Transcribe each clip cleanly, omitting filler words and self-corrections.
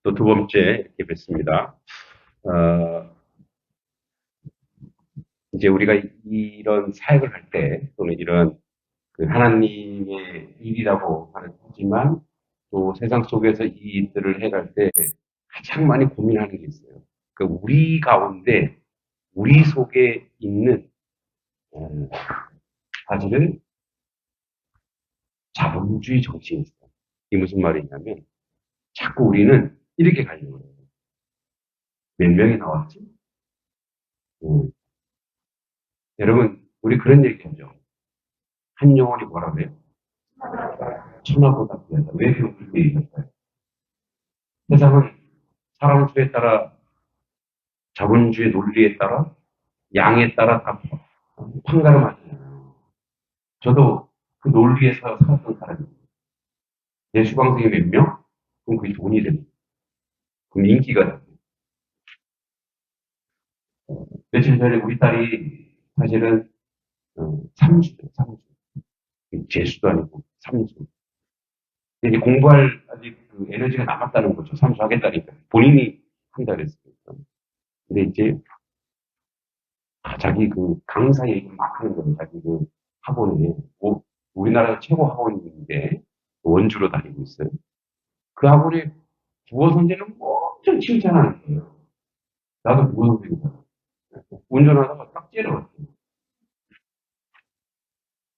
또 두 번째 이렇게 뵙습니다. 어, 이제 우리가 이런 사역을 할 때, 또는 이런 그 하나님의 일이라고 하지만, 또 세상 속에서 이 일들을 해갈 때 가장 많이 고민하는 게 있어요. 그 우리 가운데, 우리 속에 있는, 어, 사실은 자본주의 정신이 있어요. 이게 무슨 말이냐면, 자꾸 우리는 이렇게 가려고 해요. 몇 명이 나왔지? 음, 여러분, 우리 그런 얘기 하죠. 한 영혼이 뭐라고 해요? 천하보다 귀하다. 왜 그렇게 얘기할까요? 세상은 사람 수에 따라, 자본주의 논리에 따라, 양에 따라 다 판가름하잖아요. 저도 그 논리에서 살았던 사람입니다. 내 수강생이 몇 명? 그럼 그게 돈이 됩니다. 그럼 인기가 됩니다. 며칠 전에 우리 딸이 사실은 삼수죠, 삼수. 재수도 아니고 삼수. 이제 공부할 아직 그 에너지가 남았다는 거죠. 삼수하겠다니까. 본인이 한다 그랬으니까. 근데 이제 자기 그 강사 얘기 막 하는 거예요. 자기 그 학원에. 뭐 우리나라 최고 학원인데 원주로 다니고 있어요. 그 학원에 국어 선생님 엄청 칭찬하는 거예요. 나도 국어 선생님이다. 운전하다가 딱 째려봤어요.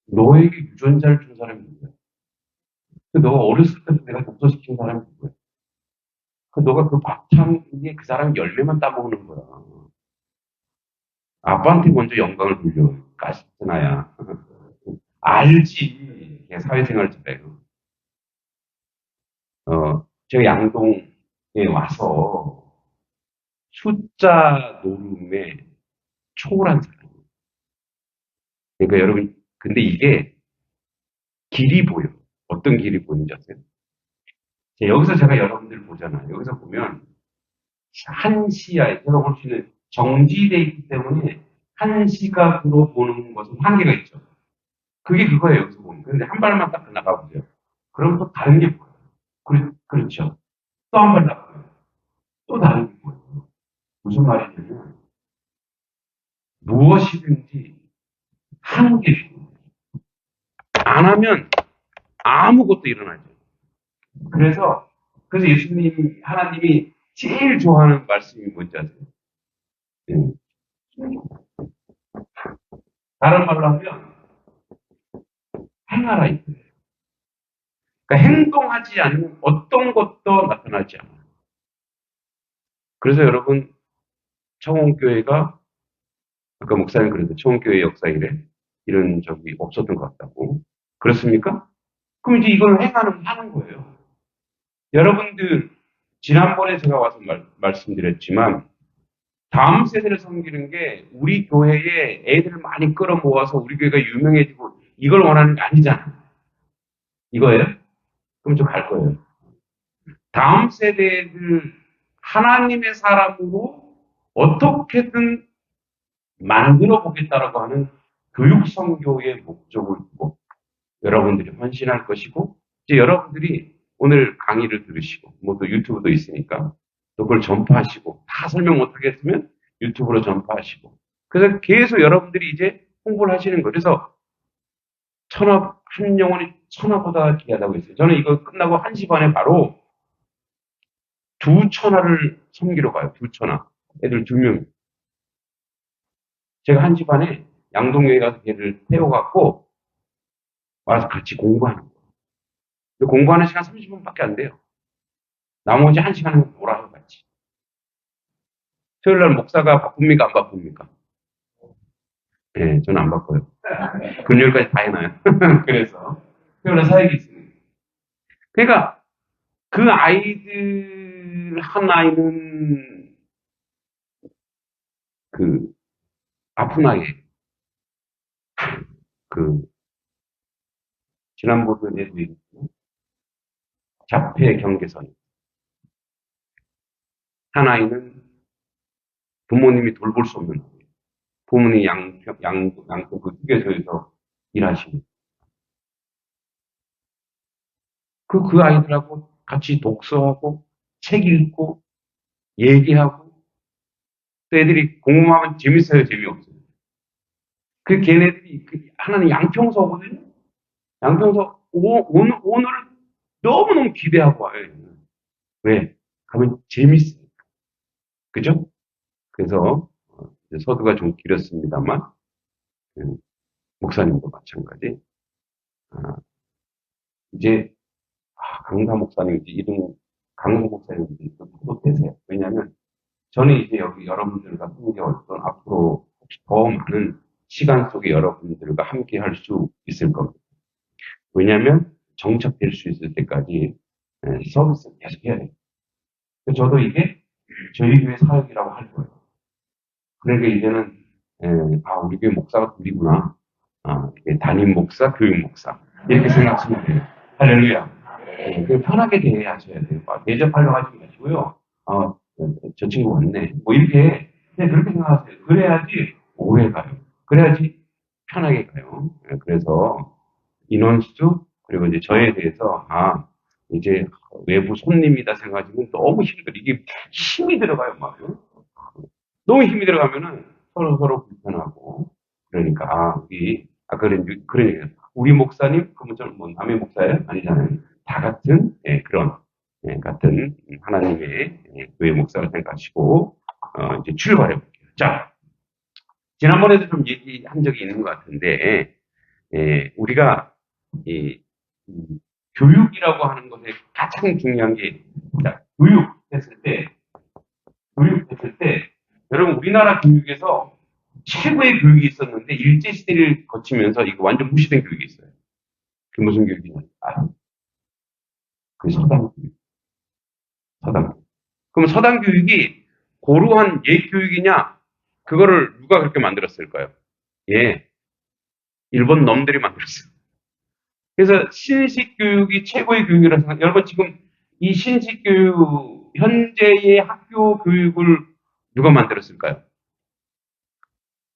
너에게 유전자를 준 사람이 누구야? 그 너가 어렸을 때부터 내가 독서시킨 사람이 누구야? 그 너가 그 밥창에 그 사람 열매만 따먹는 거야. 아빠한테 먼저 영광을 돌려. 까짓나야. 알지. 걔 사회생활 잘해요. 제가 양동에 와서 숫자 노름에 초월한 사람이에요. 그러니까 여러분, 근데 이게 길이 보여. 어떤 길이 보이는지 아세요? 여기서 제가 여러분들 보잖아요. 여기서 보면 한 시야에 제가 볼 수 있는 정지되어 있기 때문에 한 시각으로 보는 것은 한계가 있죠. 그게 그거예요. 여기서 보면. 그런데 한 발만 딱 나가보세요. 그럼 또 다른 게 보여요. 그렇죠. 또 한 발 나가요. 또 다른 게 보여요. 무슨 말이냐면 무엇이든지 하는 게 중요해요. 안 하면 아무것도 일어나죠. 그래서 예수님, 하나님이 제일 좋아하는 말씀이 뭔지 아세요? 예. 다른 말로 하면 행하라 이거예요. 그러니까 행동하지 않으면 어떤 것도 나타나지 않아요. 그래서 여러분, 청원교회가 아까 목사님 그랬는데 청원교회 역사 이런 적이 없었던 것 같다고. 그렇습니까? 그럼 이제 이걸 하는 거예요. 여러분들, 지난번에 제가 와서 말씀드렸지만, 다음 세대를 섬기는 게 우리 교회에 애들을 많이 끌어모아서 우리 교회가 유명해지고 이걸 원하는 게 아니잖아. 이거예요? 그럼 좀 갈 거예요. 다음 세대를 하나님의 사람으로 어떻게든 만들어 보겠다라고 하는 교육 선교의 목적을 두고 여러분들이 헌신할 것이고, 이제 여러분들이 오늘 강의를 들으시고, 뭐 또 유튜브도 있으니까, 또 그걸 전파하시고, 다 설명 못하겠으면 유튜브로 전파하시고, 그래서 계속 여러분들이 이제 홍보를 하시는 거예요. 그래서 한 영혼이 천하보다 귀하다고 했어요. 저는 이거 끝나고 1시 반에 바로 두 천하를 섬기러 가요. 두 천하. 애들 2명. 제가 1시 반에 양동역에 가서 걔를 태워갖고 와서 같이 공부하는 거예요. 공부하는 시간 30분밖에 안 돼요. 나머지 1시간은 놀아요, 같이. 토요일 날 목사가 바쁩니까? 안 바쁩니까? 네, 저는 안 바빠요. 금요일까지 다 해놔요. 그래서 토요일 날 사역이 있습니다. 그러니까 그 아이들 한 아이는 그 아픈 아이 그 지난번에도 얘기했지만 자폐 경계선 한 아이는 부모님이 돌볼 수 없는 아이. 부모님이 양쪽 그 휴게소에서 일하시고 그 아이들하고 같이 독서하고, 책 읽고, 얘기하고, 또 애들이 공부하면 재밌어요, 재미없어요? 걔네들이, 하나는 양평서거든요? 양평서, 오늘 너무너무 기대하고 와요. 왜? 가면 재밌어요. 그죠? 그래서, 서두가 좀 길었습니다만, 음, 목사님도 마찬가지. 아, 이제, 강사 목사님, 이름, 강모 목사님, 또 되세요. 왜냐면, 저는 이제 여기 여러분들과 함께 어떤 앞으로 혹시 더 많은 시간 속에 여러분들과 함께 할 수 있을 겁니다. 왜냐면, 정착될 수 있을 때까지 서비스 계속 해야 돼요. 저도 이게 저희 교회 사역이라고 할 거예요. 그러니까 이제는, 우리 교회 목사가 둘이구나. 담임 목사, 교육 목사. 이렇게 생각하시면 돼요. 할렐루야. 편하게 대하셔야 돼요. 대접하려고 하지 마시고요. 저 친구 왔네. 뭐 이렇게 그냥 그렇게 생각하세요. 그래야지 오래 가요. 그래야지 편하게 가요. 그래서 인원수 그리고 이제 저에 대해서 이제 외부 손님이다 생각하시면 너무 힘들어. 이게 힘이 들어가요, 막. 너무 힘이 들어가면은 서로 불편하고 그러니까 그러니까 우리 목사님 그러면 저는 뭐 남의 목사예요? 아니잖아요. 다 같은 그런 같은 하나님의 교회 목사를 생각하시고 이제 출발해 볼게요. 자, 지난번에도 좀 얘기한 적이 있는 것 같은데 우리가 이 교육이라고 하는 것에 가장 중요한 게 자, 교육했을 때 여러분 우리나라 교육에서 최고의 교육이 있었는데 일제시대를 거치면서 이거 완전 무시된 교육이 있어요. 그 무슨 교육이냐? 그 서당 교육. 서당. 그럼 서당 교육이 고루한 옛 교육이냐? 그거를 누가 그렇게 만들었을까요? 예, 일본 놈들이 만들었어요. 그래서 신식 교육이 최고의 교육이라서 여러분 지금 이 신식 교육 현재의 학교 교육을 누가 만들었을까요?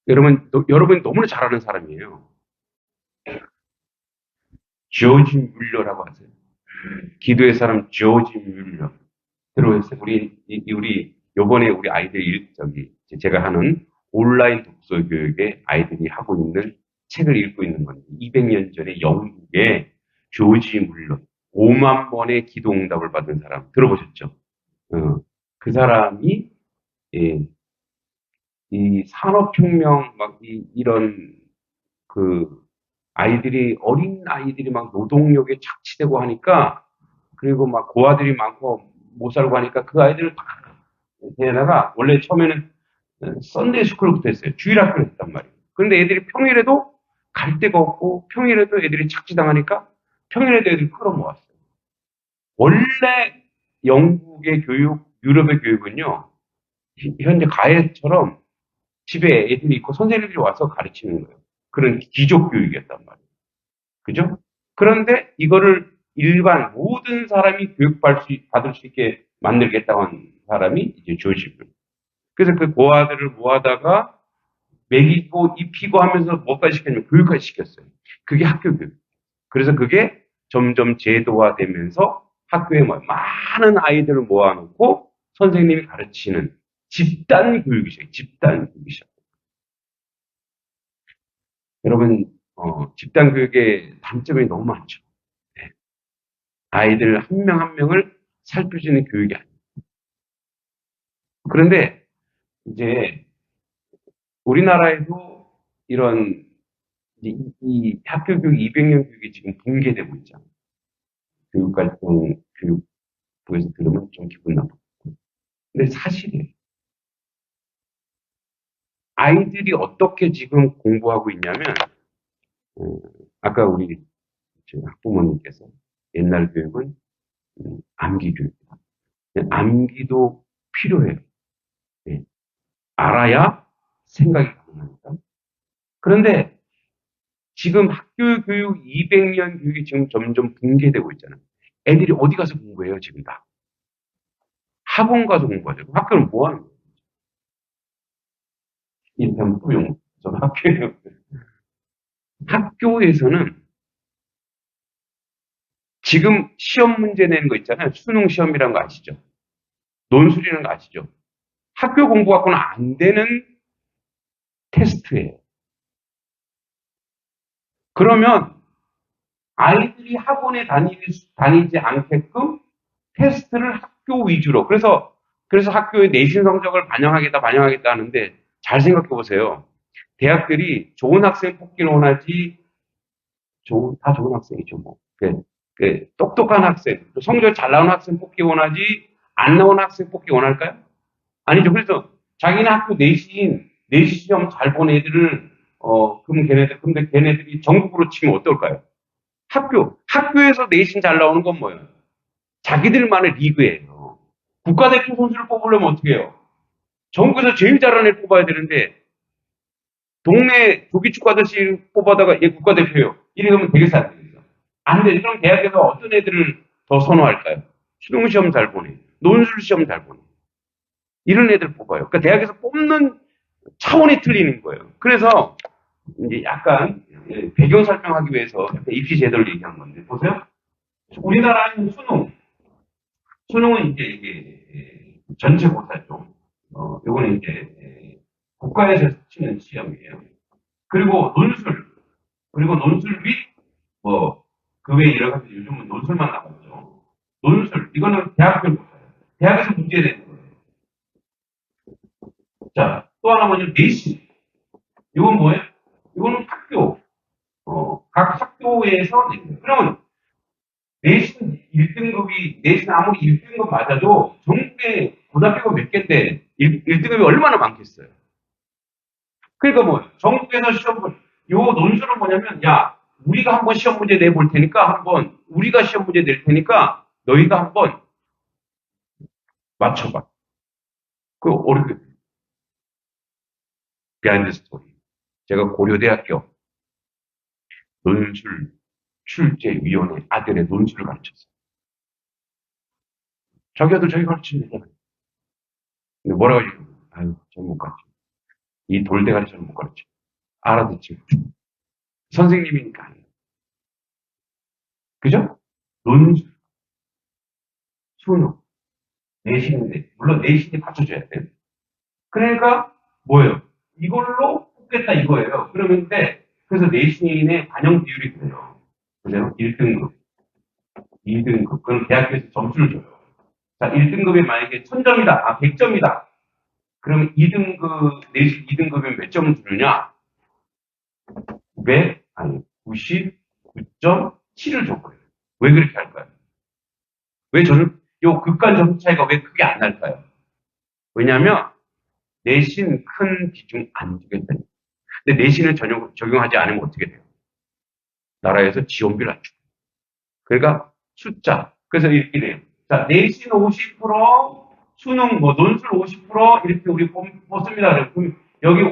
여러분이 너무나 잘 아는 사람이에요. 조지 뮬러라고 하세요. 기도의 사람 조지 뮬러. 들어보셨어요? 우리, 요번에 우리 아이들 제가 하는 온라인 독서 교육에 아이들이 하고 있는 책을 읽고 있는 건데, 200년 전에 영국의 조지 뮬러. 5만 번의 기도 응답을 받은 사람. 들어보셨죠? 그 사람이, 예, 이 산업혁명, 이런, 그, 어린 아이들이 막 노동력에 착취되고 하니까, 그리고 막 고아들이 많고 못 살고 하니까 그 아이들을 다 데려다가 원래 처음에는 썬데이 스쿨부터 했어요. 주일학교를 했단 말이에요. 그런데 애들이 평일에도 갈 데가 없고 평일에도 애들이 착취당하니까 평일에도 애들이 끌어모았어요. 원래 영국의 교육, 유럽의 교육은요. 현재 가해처럼 집에 애들이 있고 선생님들이 와서 가르치는 거예요. 그런 기족 교육이었단 말이에요. 그죠? 그런데 이거를 일반 모든 사람이 받을 수 있게 만들겠다고 한 사람이 이제 조지불. 그래서 그 고아들을 모아다가 먹이고 입히고 하면서 뭐까지 시켰냐면 교육까지 시켰어요. 그게 학교 교육. 그래서 그게 점점 제도화되면서 학교에 많은 아이들을 모아놓고 선생님이 가르치는 집단 교육이죠. 집단 교육이죠. 여러분, 집단 교육의 단점이 너무 많죠. 네. 아이들 한 명 한 명을 살펴주는 교육이 아니에요. 그런데 이제 우리나라에도 이런 이 학교 교육 200년 교육이 지금 붕괴되고 있잖아요. 교육부에서 들으면 좀 기분 나쁘고. 근데 사실이에요. 아이들이 어떻게 지금 공부하고 있냐면, 아까 우리 학부모님께서 옛날 교육은 암기 교육이다. 암기도 필요해요. 네. 알아야 생각이 가능하니까. 그런데 지금 학교 교육 200년 교육이 지금 점점 붕괴되고 있잖아요. 애들이 어디 가서 공부해요, 지금 다? 학원 가서 공부하죠. 학교는 뭐 하는 거예요? 인턴 뿌용. 저는 학교에서는 지금 시험 문제 내는 거 있잖아요. 수능 시험이라는 거 아시죠? 논술이라는 거 아시죠? 학교 공부 갖고는 안 되는 테스트예요. 그러면 아이들이 학원에 다니지 않게끔 테스트를 학교 위주로. 그래서 학교의 내신 성적을 반영하겠다 하는데 잘 생각해 보세요. 대학들이 좋은 학생 뽑기는 원하지, 다 좋은 학생이죠, 뭐. 똑똑한 학생, 성적 잘 나오는 학생 뽑기 원하지, 안 나오는 학생 뽑기 원할까요? 아니죠. 그래서 자기네 학교 내신 시험 잘 본 애들을, 근데 걔네들이 전국으로 치면 어떨까요? 학교에서 내신 잘 나오는 건 뭐예요? 자기들만의 리그예요. 국가대표 선수를 뽑으려면 어떻게 해요? 전국에서 제일 잘하는 애 뽑아야 되는데, 동네 조기축구 아저씨 뽑아다가 얘 국가대표예요. 이러면 되겠어, 안 되겠어? 안 돼. 그럼 대학에서 어떤 애들을 더 선호할까요? 수능 시험 잘 보네. 논술 시험 잘 보네. 이런 애들 뽑아요. 그러니까 대학에서 뽑는 차원이 틀리는 거예요. 그래서 이제 약간 배경 설명하기 위해서 입시 제도를 얘기한 건데 보세요. 우리나라는 수능은 이제 이게 전체 고사죠. 요거는 이제 국가에서 치는 시험이에요. 그리고 논술 및 그 외에 여러 가지 요즘은 논술만 나오죠. 논술 이거는 대학교 고사예요. 대학에서 문제 내는 거예요. 자, 또 하나 뭐냐면 내신. 이건 뭐예요? 이거는 각 학교에서 내는 거예요. 그러면 내신 아무리 1등급 맞아도 전국에 고등학교가 몇 개인데 1등급이 얼마나 많겠어요? 그러니까 전국에서 요 논술은 뭐냐면, 야, 우리가 한번 시험 문제 내볼 테니까 우리가 시험 문제 낼 테니까 너희가 한번 맞춰봐. 어렵게 비하인드 스토리. 제가 고려대학교 논술 출제위원회 아들의 논술을 가르쳤어요. 자기 아들 자기 가르치면 되잖아요. 근데 뭐라고 하죠? 아유, 전 못 가르쳐. 이 돌대가리처럼 못 가르쳐. 알아듣지 못해. 선생님이니까 아니에요. 그죠? 논술, 수능, 내신인데, 물론 내신이 받쳐줘야 돼요. 그러니까 뭐예요? 이걸로 뽑겠다 이거예요. 그래서 내신의 반영 비율이 그래요. 그죠? 1등급, 2등급. 그럼 대학교에서 점수를 줘요. 자, 1등급이 만약에 1000점이다. 100점이다. 그럼 내신 2등급이면 몇 점을 주느냐? 99.7을 줬거예요. 왜 그렇게 할까요? 요 극간 점수 차이가 왜 크게 안 날까요? 왜냐면, 내신 큰 비중 안 주겠다. 근데 내신을 적용하지 않으면 어떻게 돼요? 나라에서 지원비를 안 주고. 그러니까 그래서 이렇게 돼요. 자, 내신 50%, 수능 논술 50% 이렇게 우리 뽑습니다. 그럼 여기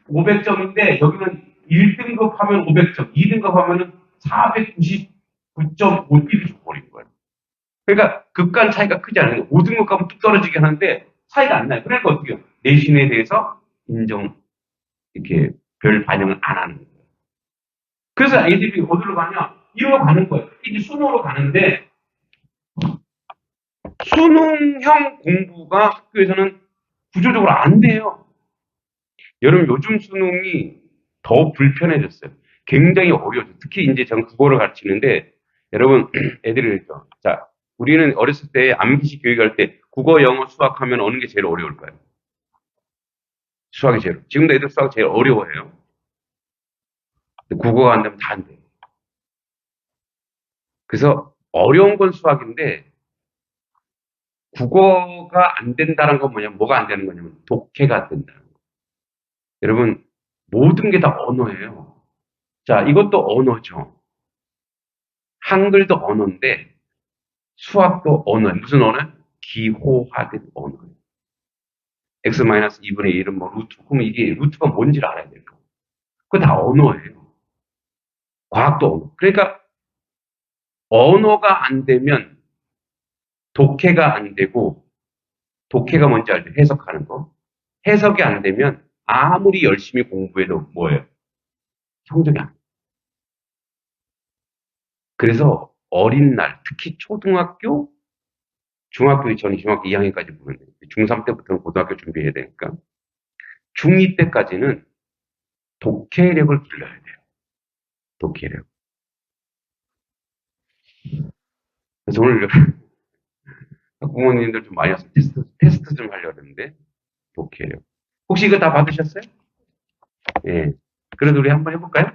500점인데 여기는 1등급 하면 500점, 2등급 하면은 499.5를 줘버린 거예요. 그러니까 극간 차이가 크지 않아요. 5등급 가면 뚝 떨어지게 하는데 차이가 안 나요. 그러니까 어떻게 해요? 내신에 대해서 이렇게 별 반영을 안 하는 거예요. 그래서 아이들이 어디로 가냐? 이리로 가는 거예요. 이제 수능으로 가는데, 수능형 공부가 학교에서는 구조적으로 안 돼요. 여러분, 요즘 수능이 더 불편해졌어요. 굉장히 어려워요. 특히 이제 저는 국어를 가르치는데, 여러분, 애들이, 자, 우리는 어렸을 때 암기식 교육할 때 국어, 영어, 수학 하면 어느 게 제일 어려울까요? 수학이 제일. 지금도 애들 수학 제일 어려워해요. 국어가 안 되면 다 안 돼요. 그래서 어려운 건 수학인데, 국어가 안 된다는 건 뭐가 안 되는 거냐면, 독해가 안 된다는 거. 여러분, 모든 게 다 언어예요. 자, 이것도 언어죠. 한글도 언어인데, 수학도 언어예요. 무슨 언어예요? 기호화된 언어예요. x-2분의 1은 루트. 그럼 이게 루트가 뭔지를 알아야 될 거예요. 그거 다 언어예요. 과학도 언어. 그러니까, 언어가 안 되면, 독해가 안 되고, 독해가 뭔지 알죠? 해석하는 거. 해석이 안 되면, 아무리 열심히 공부해도 뭐예요? 성적이 안 돼요. 그래서 어린 날, 특히 초등학교, 중학교, 저는 중학교 2학년까지 보는데, 중3 때부터는 고등학교 준비해야 되니까, 중2 때까지는 독해력을 길러야 돼요. 독해력. 그래서 오늘 부모님들 좀 많이 와서 테스트 좀 하려고 했는데, 독해력. 혹시 이거 다 받으셨어요? 예. 그래도 우리 한번 해볼까요?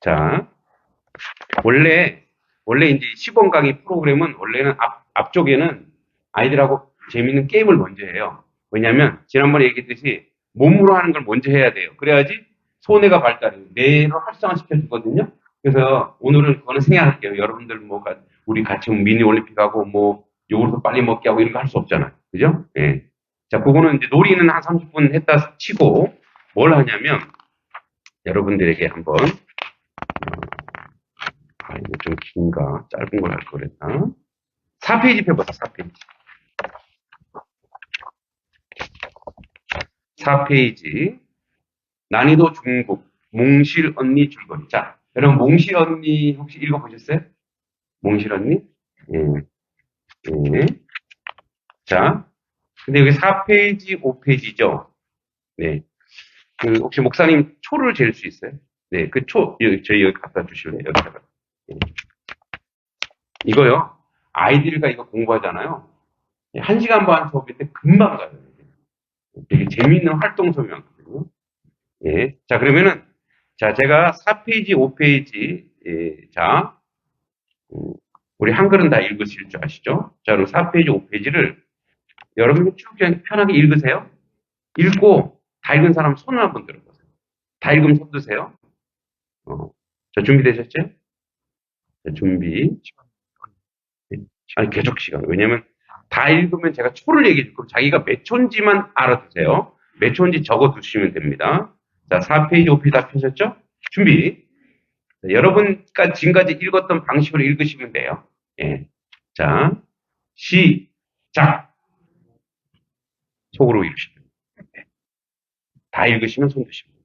자, 원래, 원래 이제 시범 강의 프로그램은 원래는 앞쪽에는 아이들하고 재밌는 게임을 먼저 해요. 왜냐면, 지난번에 얘기했듯이 몸으로 하는 걸 먼저 해야 돼요. 그래야지 손해가 발달해요. 뇌로 활성화시켜 주거든요. 그래서 오늘은 그거는 생략할게요. 여러분들 뭐, 우리 같이 미니 올림픽 하고 뭐, 요구르트 빨리 먹게 하고 이런 거 할 수 없잖아요. 그죠? 예. 자, 그거는 이제 놀이는 한 30분 했다 치고, 뭘 하냐면, 여러분들에게 한번, 이거 좀 긴가? 짧은 걸 할 거랬나? 4페이지 펴보자, 4페이지. 4페이지. 난이도 중급, 몽실 언니 줄거리. 자, 여러분, 몽실 언니 혹시 읽어보셨어요? 몽실 언니? 예, 예. 자, 근데 여기 4페이지, 5페이지죠? 네. 그, 혹시 목사님 초를 잴 수 있어요? 네, 그 초, 저희 여기 갖다 주실래요? 여기다가. 예. 이거요. 아이들과 이거 공부하잖아요. 1시간 반 수업인데 금방 가요. 되게 재미있는 활동 소명이거든요. 예. 자, 그러면은, 자, 제가 4페이지, 5페이지, 예, 자, 음, 우리 한글은 다 읽으실 줄 아시죠? 자, 그럼 4페이지, 5페이지를 여러분이 쭉 그냥 편하게 읽으세요. 읽고, 다 읽은 사람 손을 한번 들어보세요. 다 읽으면 손 드세요. 자, 준비되셨죠? 자, 준비. 아니, 계속 시간. 왜냐면, 다 읽으면 제가 초를 얘기해 줄 거고, 자기가 몇 초인지만 알아두세요. 몇 초인지 적어 두시면 됩니다. 자, 4페이지, 5페이지 다 펴셨죠? 준비. 자, 여러분가 지금까지 읽었던 방식으로 읽으시면 돼요. 예. 자, 시작. 속으로 읽으시죠. 예. 다 읽으시면 손 드시면 돼요.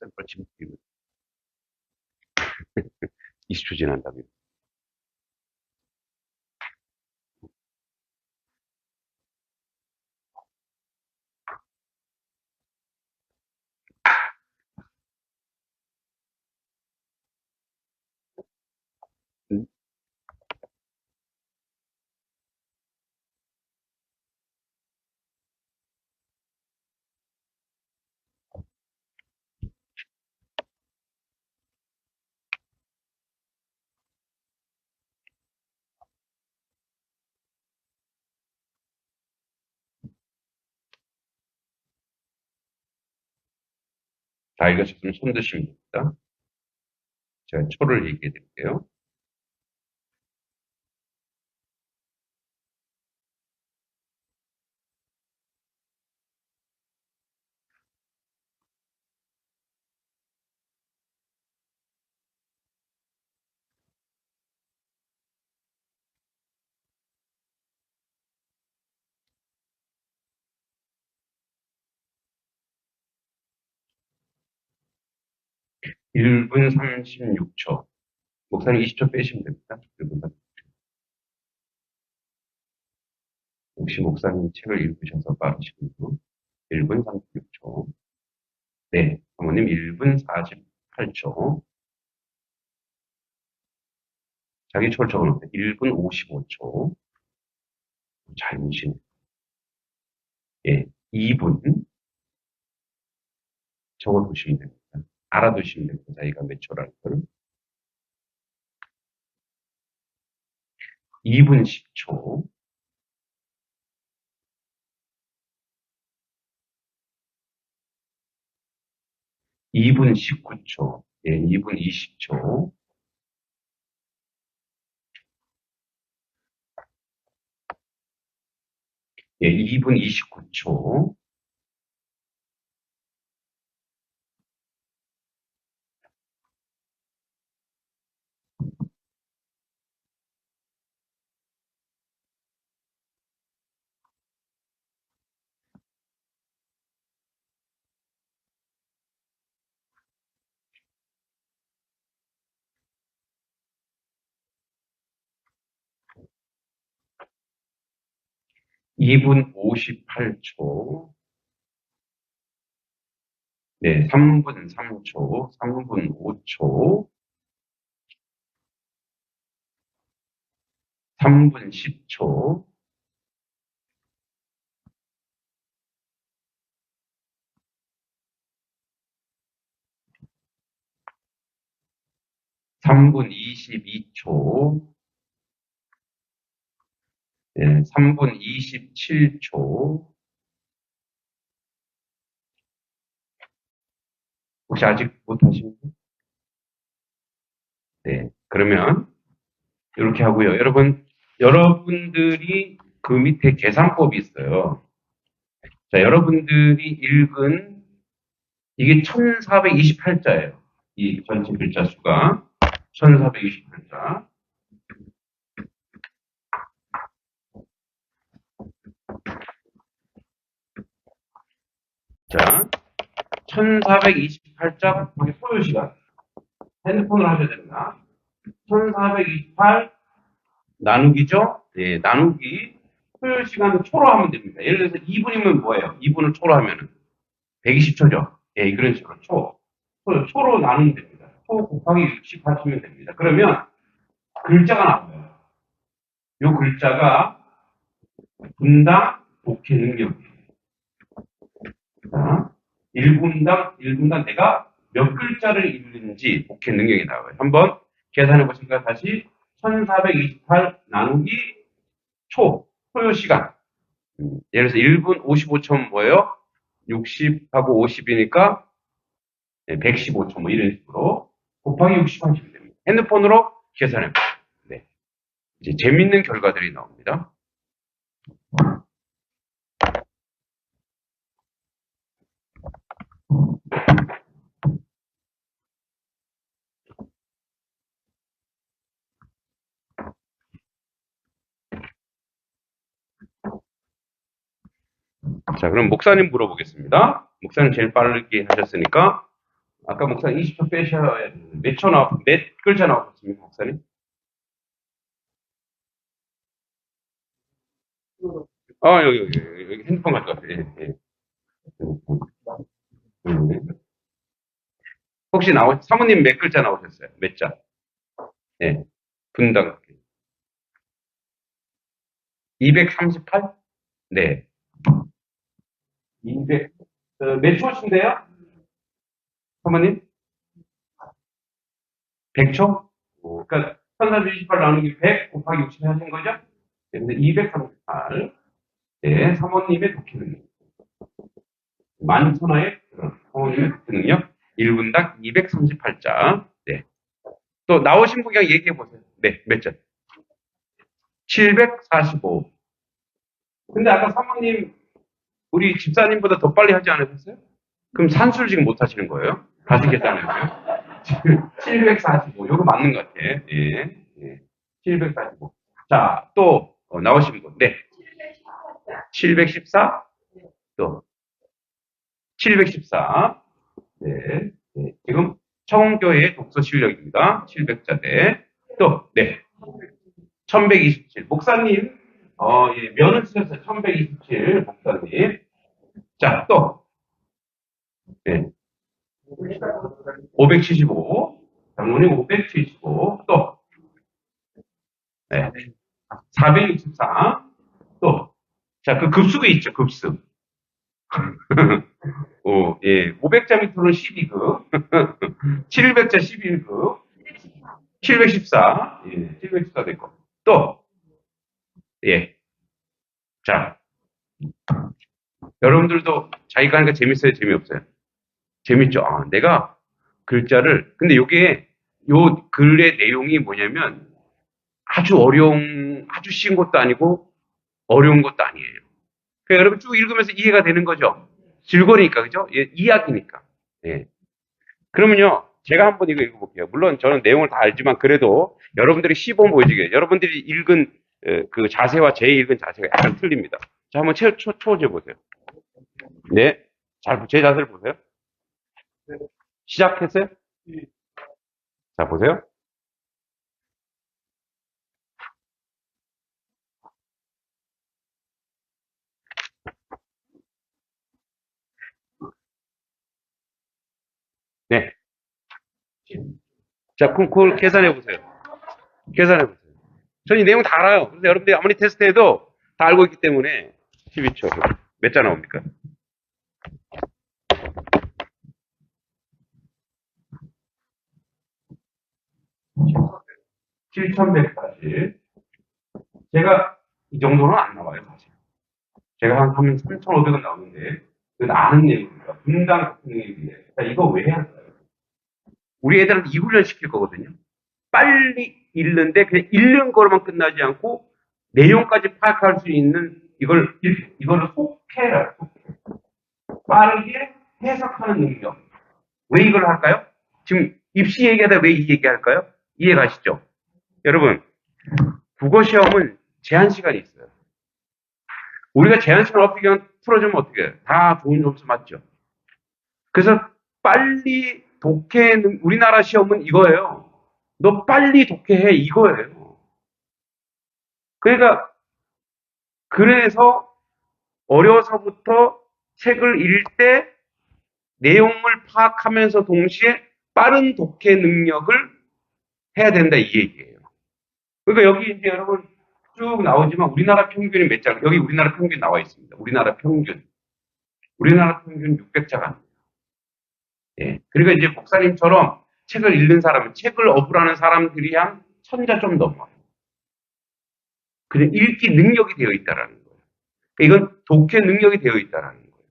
샘플 지금 20초 지난다고요. 다 읽으셨으면 손 드시면 됩니다. 제가 초를 얘기해 드릴게요. 1분 36초. 목사님 20초 빼시면 됩니다. 1분 36초. 혹시 목사님 책을 읽으셔서 빠르시는 분? 1분 36초. 네, 사모님 1분 48초. 자기 초를 적어놓으세요. 1분 55초. 잘 보시네. 예, 2분 적어두시면 됩니다. 알아두시면 됩니다. 자기가 몇 초라는 걸. 2분 10초. 2분 19초. 예, 2분 20초. 예, 2분 29초. 2분 58초. 네, 3분 3초, 3분 5초, 3분 10초, 3분 22초, 네, 3분 27초. 혹시 아직 못하시는 분? 네, 그러면 이렇게 하고요. 여러분들이 그 밑에 계산법이 있어요. 자, 여러분들이 읽은 이게 1428자예요. 이 전체 글자 수가 1428자. 자, 1428자 곱하기 소요 시간. 핸드폰으로 하셔야 됩니다. 1428 나누기죠? 네, 나누기 소요 시간을 초로 하면 됩니다. 예를 들어서 2분이면 뭐예요? 2분을 초로 하면은 120초죠? 예, 그런 식으로 초로 나누면 됩니다. 초 곱하기 60 하시면 됩니다. 그러면 글자가 나와요. 이 글자가 분당 독해 능력이에요. 자, 1분당 내가 몇 글자를 읽는지 독해 능력이 나와요. 한번 계산해 보실까요? 다시 1428 나누기 소요 시간. 예를 들어서 1분 55초면 뭐예요? 60하고 50이니까 115초 뭐 이런 식으로 곱하기 60 하시면 됩니다. 핸드폰으로 계산해 보세요. 네. 이제 재밌는 결과들이 나옵니다. 자, 그럼 목사님 물어보겠습니다. 목사님 제일 빠르게 하셨으니까 아까 목사님 20초 빼셔야 되는데 몇 글자 나오셨습니까, 목사님? 여기 핸드폰 가져가세요. 예, 예. 혹시 사모님 몇 글자 나오셨어요? 몇 자? 예. 분당. 238? 네. 200, 몇 초신데요? 사모님? 100초? 그러니까 1328 나누기 100 곱하기 60 하신 거죠? 그래서 238. 네, 사모님의 독해 능력. 만천하의 사모님의 독해 능력. 1분당 238자. 네. 또 나오신 분 그냥 얘기해 보세요. 네, 몇 점? 745. 근데 아까 사모님 우리 집사님보다 더 빨리 하지 않으셨어요? 그럼 산수를 지금 못 하시는 거예요? 다시 계산해보세요. 지금 745. 요거 맞는 것 같아. 예. 예. 745. 자, 또, 나오신 분. 네. 714. 또, 714. 네. 네. 지금 청교회의 독서 실력입니다. 700자대. 또, 네. 1127. 목사님, 예, 면을 쓰셨어요. 1127. 목사님. 자, 또, 네. 575. 장모님 575. 또, 네. 464. 또, 자, 그 급수가 있죠, 급수. 예. 500자 밑으로는 12급. 700자 11급. 714. 예, 714 됐고. 또, 예. 자, 여러분들도 자기가 하니까 재밌어요, 재미없어요? 재밌죠? 아, 내가 글자를, 근데 요 글의 내용이 뭐냐면 아주 쉬운 것도 아니고 어려운 것도 아니에요. 그러니까 여러분 쭉 읽으면서 이해가 되는 거죠. 즐거우니까, 그죠? 예, 이야기니까. 예. 그러면요, 제가 한번 이거 읽어볼게요. 물론 저는 내용을 다 알지만 그래도 여러분들이 시범 보여주게, 여러분들이 읽은 그 자세와 제 읽은 자세가 약간 틀립니다. 자, 한번 초호제 보세요. 네. 제 자세를 보세요. 시작했어요? 자, 보세요. 자, 그걸 계산해 보세요. 계산해 보세요. 저는 이 내용 다 알아요. 그래서 여러분들이 아무리 테스트해도 다 알고 있기 때문에 12초. 몇 자 나옵니까? 7,140. 제가 이 정도는 안 나와요, 사실. 제가 한 3,500은 나오는데, 그건 아는 내용입니다. 분당 같은 내용인데, 자, 이거 왜 할까요? 우리 애들한테 이 훈련 시킬 거거든요. 빨리 읽는데, 그냥 읽는 거로만 끝나지 않고, 내용까지 파악할 수 있는, 이거를 속해라. 빠르게 해석하는 능력. 왜 이걸 할까요? 지금 입시 얘기하다 왜 이 얘기할까요? 이해 가시죠? 여러분, 국어 시험은 제한 시간이 있어요. 우리가 제한 시간 없게 그냥 풀어주면 어떻게 해요? 다 좋은 점수 맞죠? 그래서 빨리 독해, 우리나라 시험은 이거예요. 너 빨리 독해해, 이거예요. 그러니까, 그래서 어려서부터 책을 읽을 때 내용을 파악하면서 동시에 빠른 독해 능력을 해야 된다, 이 얘기예요. 그러니까 여기 이제 여러분 쭉 나오지만 우리나라 평균이 몇 자? 여기 우리나라 평균 나와 있습니다. 우리나라 평균. 우리나라 평균 600자가. 예. 그러니까 이제 목사님처럼 책을 읽는 사람, 책을 어불하는 사람들이 한 1000자 좀 넘어요. 그냥 읽기 능력이 되어 있다라는 거예요. 그러니까 이건 독해 능력이 되어 있다라는 거예요.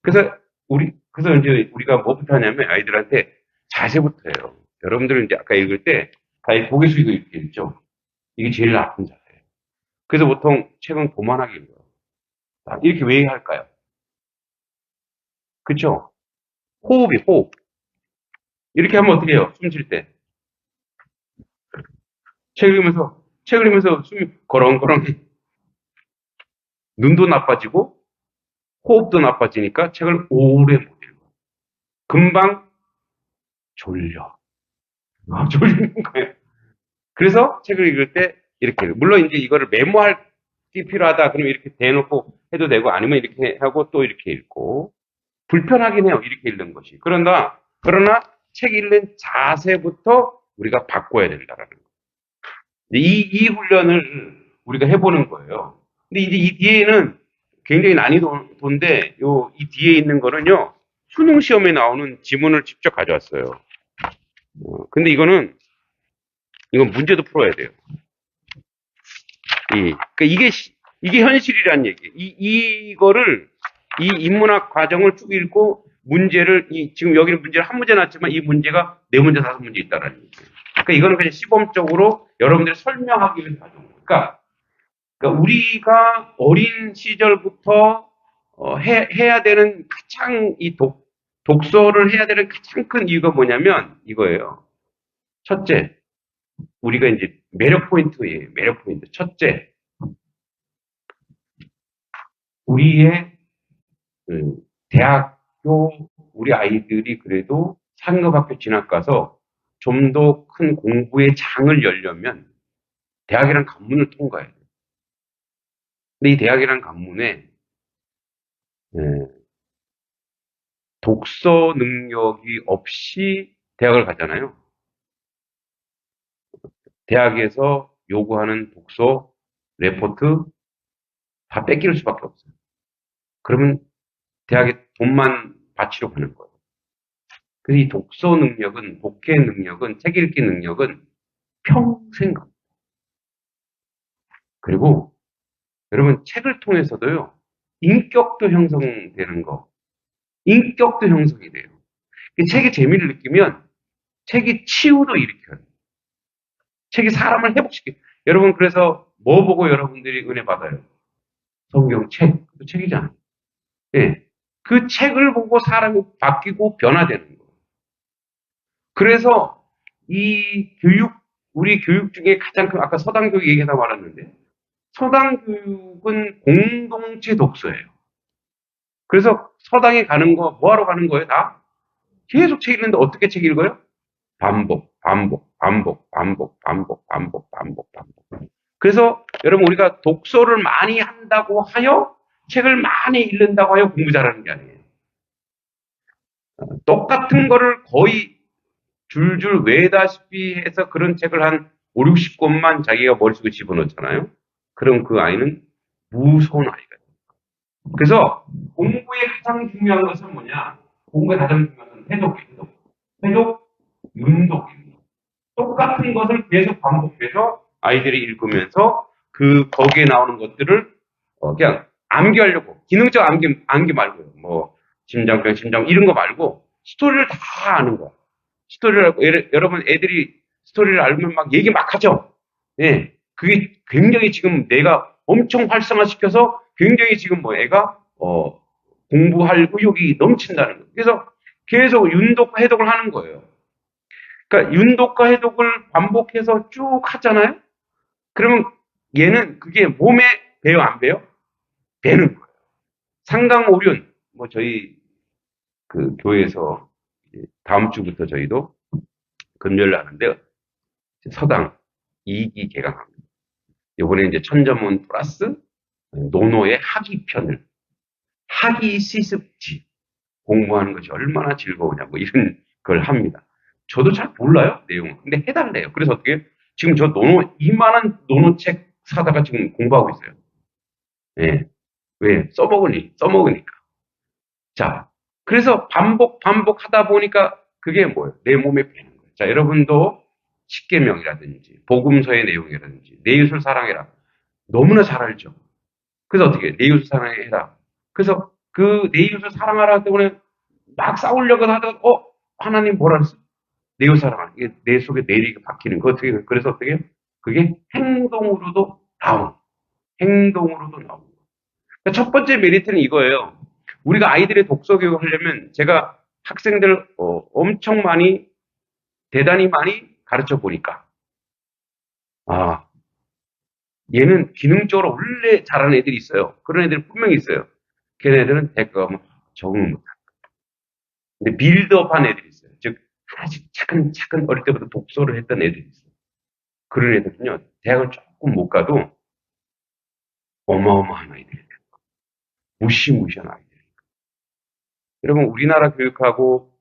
그래서 이제 우리가 뭐부터 하냐면 아이들한테 자세부터 해요. 여러분들은 이제 아까 읽을 때 다 고개 숙이고 이렇게 읽죠. 이게 제일 나쁜 자세예요. 그래서 보통 책은 고만하게 읽어요. 이렇게 왜 할까요? 그쵸? 호흡. 이렇게 하면 어떻게 해요? 숨 쉴 때. 책 읽으면서 숨이 거렁거렁. 눈도 나빠지고, 호흡도 나빠지니까 책을 오래 못 읽어. 금방 졸려. 졸리는 거예요. 그래서 책을 읽을 때 이렇게, 물론 이제 이거를 메모할 게 필요하다. 그러면 이렇게 대놓고 해도 되고, 아니면 이렇게 하고 또 이렇게 읽고. 불편하긴 해요. 이렇게 읽는 것이. 그러나 책 읽는 자세부터 우리가 바꿔야 된다라는 거예요. 이 훈련을 우리가 해보는 거예요. 근데 이제 이 뒤에는 굉장히 난이도인데, 이 뒤에 있는 거는요, 수능 시험에 나오는 지문을 직접 가져왔어요. 근데 이건 문제도 풀어야 돼요. 그러니까 이게 현실이란 얘기예요. 이거를, 이 인문학 과정을 쭉 읽고, 지금 여기는 문제를 한 문제 났지만 이 문제가 네 문제, 다섯 문제 있다라는 얘기예요. 그러니까 이거는 그냥 시범적으로 여러분들이 설명하기 위해서 가져온 거예요. 그러니까 우리가 어린 시절부터 해야 되는 가장 독서를 해야 되는 가장 큰 이유가 뭐냐면 이거예요. 첫째, 우리가 이제 매력 포인트예요. 매력 포인트. 첫째, 우리의 대학교 우리 아이들이 그래도 상업학교 진학 가서 좀 더 큰 공부의 장을 열려면 대학이란 관문을 통과해야 돼요. 근데 이 대학이란 관문에 독서 능력이 없이 대학을 가잖아요. 대학에서 요구하는 독서, 레포트 다 뺏길 수밖에 없어요. 그러면 대학에 돈만 바치러 가는 거예요. 그래서 이 독서 능력은, 독해 능력은, 책 읽기 능력은 평생 갑니다. 그리고 여러분 책을 통해서도요, 인격도 형성되는 거. 인격도 형성이 돼요. 책의 재미를 느끼면 책이 치유도 일으켜요. 책이 사람을 회복시켜요. 여러분 그래서 뭐 보고 여러분들이 은혜 받아요? 성경 책. 그 책이잖아요. 예. 그 책을 보고 사람이 바뀌고 변화되는 거예요. 그래서 우리 교육 중에 가장 큰, 아까 서당 교육 얘기하다 말았는데, 서당 교육은 공동체 독서예요. 그래서 서당에 가는 거, 뭐하러 가는 거예요, 다? 계속 책 읽는데 어떻게 책 읽어요? 반복. 그래서 여러분 우리가 독서를 많이 한다고 하여 책을 많이 읽는다고 하여 공부 잘하는 게 아니에요. 똑같은 거를 거의 줄줄 외다시피 해서 그런 책을 한 5, 60권만 자기가 머릿속에 집어넣잖아요. 그럼 그 아이는 무서운 아이가 돼요. 그래서 공부의 가장 중요한 것은 뭐냐? 공부의 가장 중요한 것은 해독, 윤독입니다. 똑같은 것을 계속 반복해서 아이들이 읽으면서 거기에 나오는 것들을 그냥 암기하려고, 기능적 암기 말고요. 뭐 심장병, 심장 이런 거 말고 스토리를 다 아는 거야. 스토리를 알고, 여러분 애들이 스토리를 알면 막 얘기 막 하죠. 예. 그게 굉장히 지금 내가 엄청 활성화시켜서 굉장히 지금 뭐 애가 공부할 의욕이 넘친다는 거예요. 그래서 계속 윤독과 해독을 하는 거예요. 그러니까 윤독과 해독을 반복해서 쭉 하잖아요. 그러면 얘는 그게 몸에 배요, 안 배요? 배는 거예요. 상강오륜, 뭐 저희 그 교회에서 다음 주부터 저희도 금요일 하는데 서당 2기 개강합니다. 이번에 이제 천점문 플러스 노노의 학위편을, 학위 시습지 공부하는 것이 얼마나 즐거우냐, 뭐 이런 걸 합니다. 저도 잘 몰라요, 내용은. 근데 해달래요. 그래서 어떻게, 지금 저 이만한 노노책 사다가 지금 공부하고 있어요. 예. 왜? 써먹으니까. 자, 그래서 반복하다 보니까 그게 뭐예요? 내 몸에 배는 거예요. 자, 여러분도 십계명이라든지 복음서의 내용이라든지 내 이웃을 사랑해라. 너무나 잘 알죠. 그래서 어떻게 내 이웃을 사랑해라. 그래서 그 내 이웃을 사랑하라 때문에 막 싸우려고 하다가 하나님 뭐라 그랬어? 내 이웃 사랑하라. 이게 내 속에 내리게 박히는 거. 어떻게, 그래서 어떻게, 그게 행동으로도 나오고 행동으로도 나오고. 그러니까 첫 번째 메리트는 이거예요. 우리가 아이들의 독서 교육을 하려면 제가 학생들 엄청 많이, 대단히 많이 가르쳐 보니까 아, 얘는 기능적으로 원래 잘하는 애들이 있어요. 그런 애들 분명히 있어요. 걔네들은 대가가 뭐 적응을 못해요. 근데 빌드업한 애들이 있어요. 즉 하나씩 차근차근 어릴 때부터 독서를 했던 애들이 있어요. 그런 애들은요, 대학을 조금 못 가도 어마어마한 아이들이에요. 무시무시한 아이들. 여러분, 우리나라 교육하고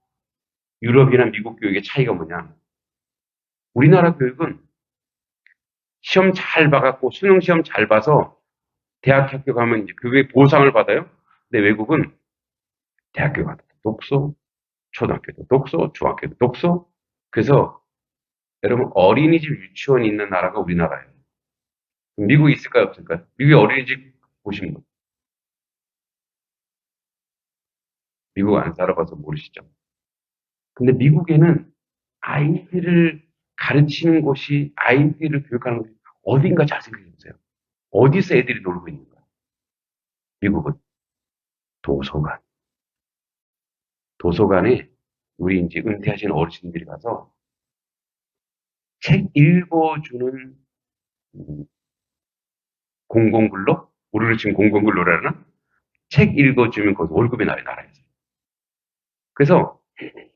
유럽이나 미국 교육의 차이가 뭐냐? 우리나라 교육은 시험 잘 봐갖고 수능 시험 잘 봐서 대학 학교 가면 이제 그게 보상을 받아요. 근데 외국은 대학교 가도 독서, 초등학교도 독서, 중학교도 독서. 그래서 여러분 어린이집 유치원 있는 나라가 우리나라예요. 미국에 있을까요, 없을까요? 미국의 어린이집 보신 분. 미국 안 살아봐서 모르시죠? 근데 미국에는 아이들을 가르치는 곳이, 아이들을 교육하는 곳이 어딘가 잘 생각해 보세요. 어디서 애들이 놀고 있는 거야? 미국은 도서관. 도서관에 우리 이제 은퇴하신 어르신들이 가서 책 읽어주는 공공근로? 우리로 지금 공공근로라나? 책 읽어주면 거기서 월급이 나요, 나라에서. 그래서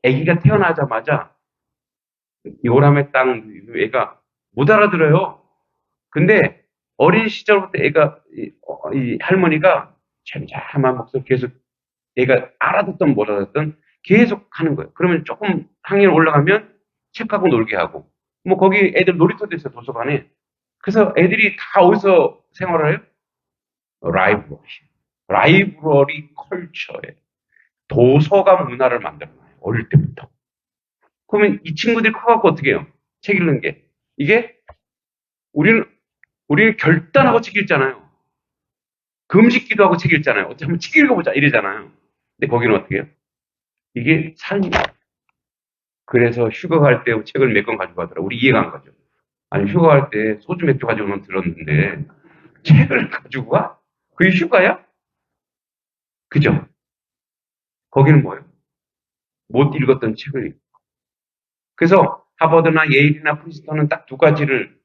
아기가 태어나자마자 요람의 땅 애가 못 알아들어요. 근데 어린 시절부터 애가 이 할머니가 잠잠한 목소리 계속 애가 알아듣던 못 알아듣던 계속 하는 거예요. 그러면 조금 학년 올라가면 책하고 놀게 하고, 뭐 거기 애들 놀이터도 있어요, 도서관에. 그래서 애들이 다 어디서 생활을 해요? 라이브러리. 라이브러리 컬처에 도서관 문화를 만들어놔요. 어릴 때부터. 그러면 이 친구들이 커갖고 어떻게 해요? 책 읽는 게. 이게 우리는 결단하고 책 읽잖아요. 금식기도 하고 책 읽잖아요. 어떻게 한번 책 읽어보자 이러잖아요. 근데 거기는 어떻게 해요? 이게 삶이에요. 그래서 휴가 갈 때 책을 몇 권 가지고 가더라. 우리 이해가 안 가죠. 아니 휴가 갈 때 소주 맥주 가지고 오면 들었는데 책을 가지고 가? 그게 휴가야? 그죠? 거기는 뭐예요? 못 읽었던 책을 읽고. 그래서 하버드나 예일이나 프린스턴은 딱 두 가지를,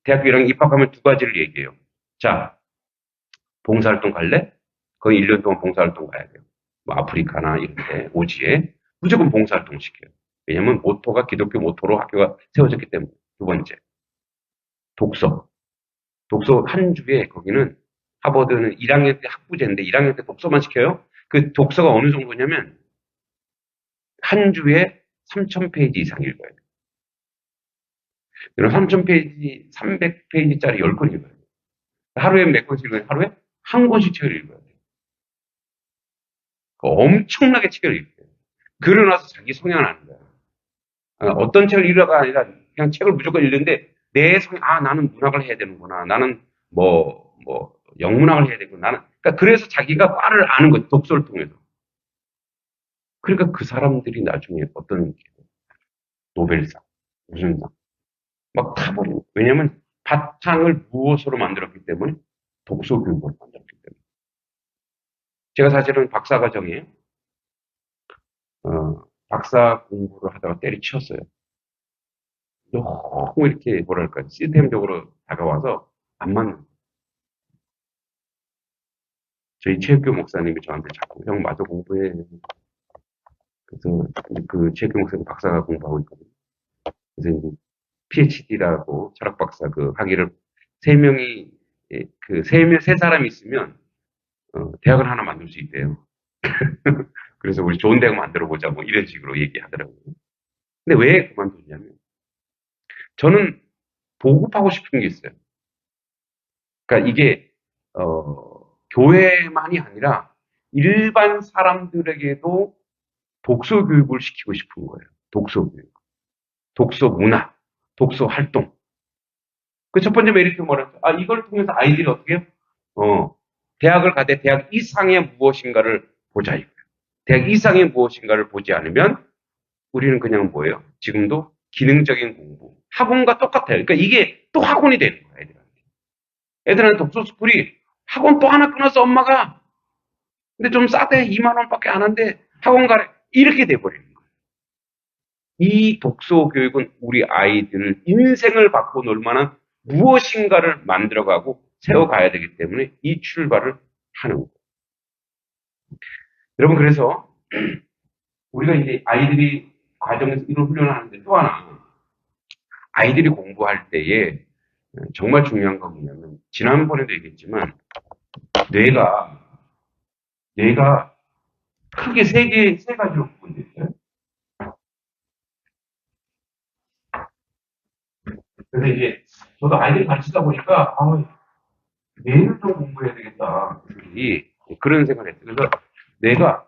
대학교 1학년 입학하면 두 가지를 얘기해요. 자, 봉사활동 갈래? 거의 1년 동안 봉사활동 가야 돼요. 뭐 아프리카나 이런 데 오지에 무조건 봉사활동 시켜요. 왜냐면 모토가 기독교 모토로 학교가 세워졌기 때문에. 두 번째, 독서. 독서 한 주에, 거기는 하버드는 1학년 때 학부제인데 1학년 때 독서만 시켜요. 그 독서가 어느 정도냐면 한 주에 3,000페이지 이상 읽어야 돼요. 여러분 3,000페이지, 300페이지짜리 10권 읽어야 돼요. 하루에 몇 권씩 읽어요? 하루에 한 권씩 책을 읽어야 돼요. 엄청나게 책을 읽어요. 그러고 나서 자기 성향을 아는 거예요. 어떤 책을 읽어가 아니라 그냥 책을 무조건 읽는데 내 성향, 나는 문학을 해야 되는구나. 나는 영문학을 해야 되구나. 그러니까 그래서 자기가 과를 아는 거예요. 독서를 통해서. 그러니까 그 사람들이 나중에 어떤 노벨상, 무슨 상, 막 타버리는 거예요. 왜냐면 바탕을 무엇으로 만들었기 때문에 독서 교육으로 만들었기 때문에. 제가 사실은 박사과정에 박사 공부를 하다가 때려치웠어요. 너무 이렇게 뭐랄까 시스템적으로 다가와서 안 맞는 거예요. 저희 최학교 목사님이 저한테 자꾸 형 마저 공부해. 그래서 그 최학교 목사님 박사가 공부하고 있거든요. 그래서 이제 PhD라고 철학 박사 그 학위를 세 명이 세 사람이 있으면 대학을 하나 만들 수 있대요. 그래서 우리 좋은 대학 만들어 보자 뭐 이런 식으로 얘기하더라고요. 근데 왜 그만뒀냐면 저는 보급하고 싶은 게 있어요. 그러니까 이게 교회만이 아니라 일반 사람들에게도 독서 교육을 시키고 싶은 거예요. 독서 교육, 독서 문화, 독서 활동. 그 첫 번째 메리트 뭐랄까? 이걸 통해서 아이들이 어떻게 해요? 대학을 가되 대학 이상의 무엇인가를 보자 이거예요. 대학 이상의 무엇인가를 보지 않으면 우리는 그냥 뭐예요? 지금도 기능적인 공부, 학원과 똑같아요. 그러니까 이게 또 학원이 되는 거예요, 애들한테. 애들한테 독서 스쿨이 학원 또 하나 끊어서 엄마가 근데 좀 싸대 2만 원밖에 안 한대 학원 가래 이렇게 돼버리는 거예요. 이 독서 교육은 우리 아이들 인생을 바꿔놓을 만한 무엇인가를 만들어가고 세워가야 되기 때문에 이 출발을 하는 거예요. 여러분 그래서 우리가 이제 아이들이 과정에서 이런 훈련을 하는데 또 하나 아이들이 공부할 때에 정말 중요한 건 뭐냐면 지난번에도 얘기했지만 뇌가 크게 세 가지로 구분되어 있어요. 그래서 이제 저도 아이들 가르치다 보니까 뇌를 좀 공부해야 되겠다. 그런 생각을 했어요. 그래서 뇌가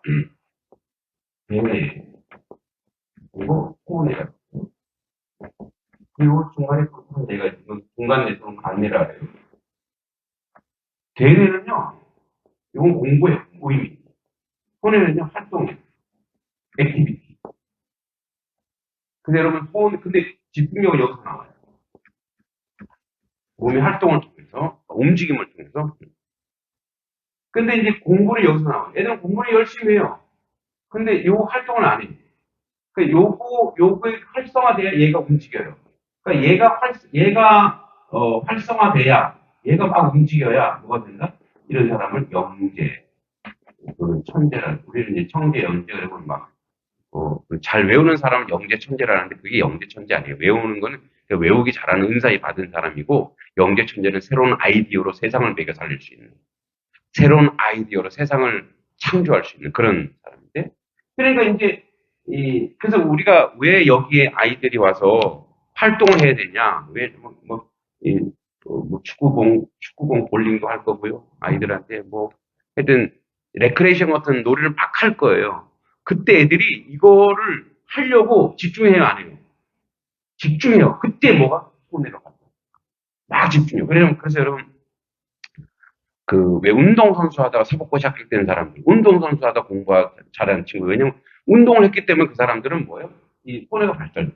뇌 그리고 코뇌가 그리고 중간에 또 뇌가 있고 중간 뇌는 간뇌라 그래요. 대뇌는요, 이건 공부예요. 모임이. 손해는요, 활동이에요. 액티비티. 근데 여러분, 근데 집중력은 여기서 나와요. 몸의 활동을 통해서, 움직임을 통해서. 근데 이제 공부를 여기서 나와요. 애들은 공부를 열심히 해요. 근데 요 활동을 안 해요. 그러니까 요거에 활성화돼야 얘가 움직여요. 그러니까 얘가 활성화돼야, 얘가 막 움직여야 뭐가 된다? 이런 사람을 영재, 천재라, 우리는 이제 청재, 영재, 그리고 잘 외우는 사람은 영재 천재라는데 그게 영재 천재 아니에요. 외우는 거는 외우기 잘하는 은사에 받은 사람이고 영재 천재는 새로운 아이디어로 세상을 매겨 살릴 수 있는 새로운 아이디어로 세상을 창조할 수 있는 그런 사람인데 그러니까 이제 그래서 우리가 왜 여기에 아이들이 와서 활동을 해야 되냐 왜 축구공 볼링도 할 거고요 아이들한테 하여튼 레크레이션 같은 놀이를 막 할 거예요. 그때 애들이 이거를 하려고 집중해요, 안 해요? 집중해요. 그때 뭐가 손해로 간다. 막 집중해요. 그래서 여러분, 왜 운동선수 하다가 사법고시 합격되는 사람들, 운동선수 하다 잘하는 친구, 왜냐면 운동을 했기 때문에 그 사람들은 뭐예요? 이 손해가 발달돼요.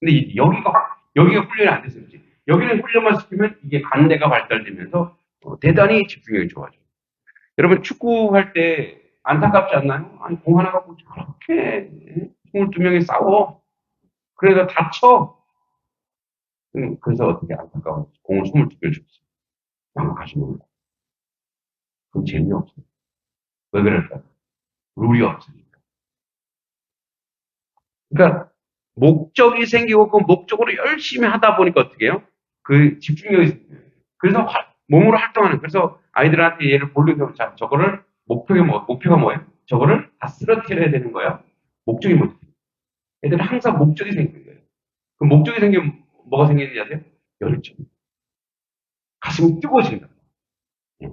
근데 여기가 훈련이 안 됐어요. 여기는 훈련만 시키면 이게 간대가 발달되면서 대단히 집중력이 좋아져요. 여러분, 축구할 때 안타깝지 않나요? 아니, 공 하나 갖고 그렇게 22명이 싸워. 그래서 다쳐. 그래서 어떻게 안타까워. 공을 22개 줬어. 양각하시는 거예요. 그럼 재미없어요. 왜 그럴까요? 룰이 없으니까. 그러니까, 목적이 생기고 그 목적으로 열심히 하다 보니까 어떻게 해요? 그 집중력이 생겨요. 그래서 몸으로 활동하는, 그래서 아이들한테 얘를 볼링하면 자, 저거를, 목표가 뭐예요? 저거를 다 쓰러뜨려야 되는 거야. 목적이 뭐지? 애들은 항상 목적이 생기는 거예요. 그 목적이 생기면 뭐가 생기는지 아세요? 열정. 가슴이 뜨거워진다. 예.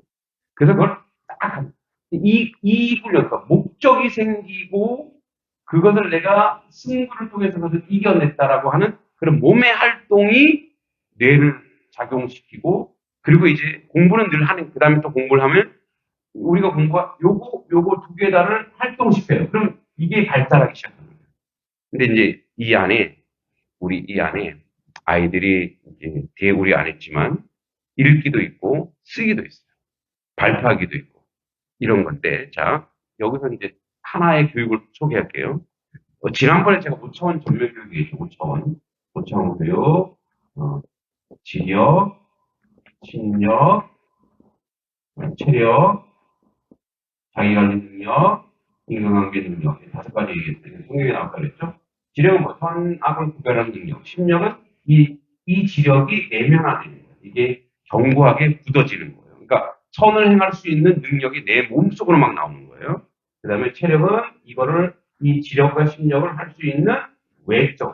그래서 그걸 딱, 이 훈련과 목적이 생기고, 그것을 내가 승부를 통해서 그것을 이겨냈다라고 하는 그런 몸의 활동이 뇌를 작용시키고, 그리고 이제 공부는 늘 하는, 그 다음에 또 공부를 하면, 우리가 요거 두 개다를 활동시켜요. 그럼 이게 발달하기 시작합니다. 근데 이제 우리 이 안에 아이들이 이제 뒤에 우리 안 했지만, 읽기도 있고, 쓰기도 있어요. 발표하기도 있고, 이런 건데, 자, 여기서 이제 하나의 교육을 소개할게요. 지난번에 제가 5차원 전면 교육이 있죠, 5차원 교육, 지력, 심력, 체력, 자기관리 능력, 인간관계 능력, 다섯 가지 얘기했어요. 성경에 나왔다 그랬죠? 지력은 뭐, 선악을 구별하는 능력, 심력은 이 지력이 내면화되는 거예요. 이게 견고하게 굳어지는 거예요. 그러니까 선을 행할 수 있는 능력이 내 몸속으로 막 나오는 거예요. 그 다음에 체력은 이 지력과 심력을 할 수 있는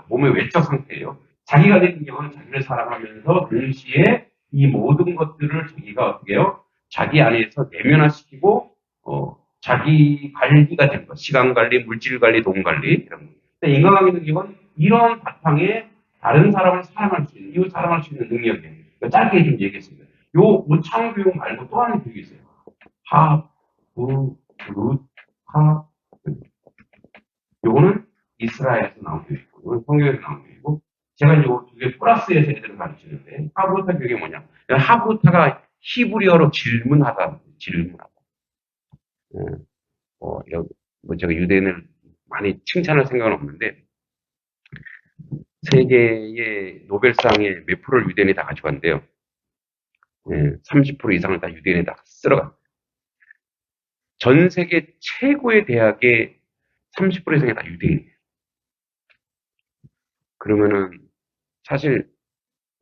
몸의 외적 상태예요. 자기관리 능력은 자기를 사랑하면서 동시에 이 모든 것들을 자기가 어떻게 해요? 자기 안에서 내면화시키고 자기 관리가 되는 것. 시간 관리, 물질 관리, 돈 관리 이런 거. 인간관계 능력은 이런 바탕에 다른 사람을 사랑할 수 있는, 이웃 사랑할 수 있는 능력이에요. 짧게 좀 얘기했습니다. 요 오창 교육 말고 또 하나 교육이 있어요. 하, 부, 룻, 하. 요거는 이스라엘에서 나온 교육이고, 이건 성경에서 나온 교육이고, 제가 요 두 개 플러스해서 애들을 가르치는데, 하브루타 교육이 뭐냐? 하브루타가 히브리어로 질문하다. 제가 유대인을 많이 칭찬할 생각은 없는데, 세계의 노벨상의 몇 프로를 유대인이 다 가져간대요. 30% 이상을 다 유대인이 다 쓸어가. 전 세계 최고의 대학의 30% 이상이 다 유대인이에요. 그러면은, 사실,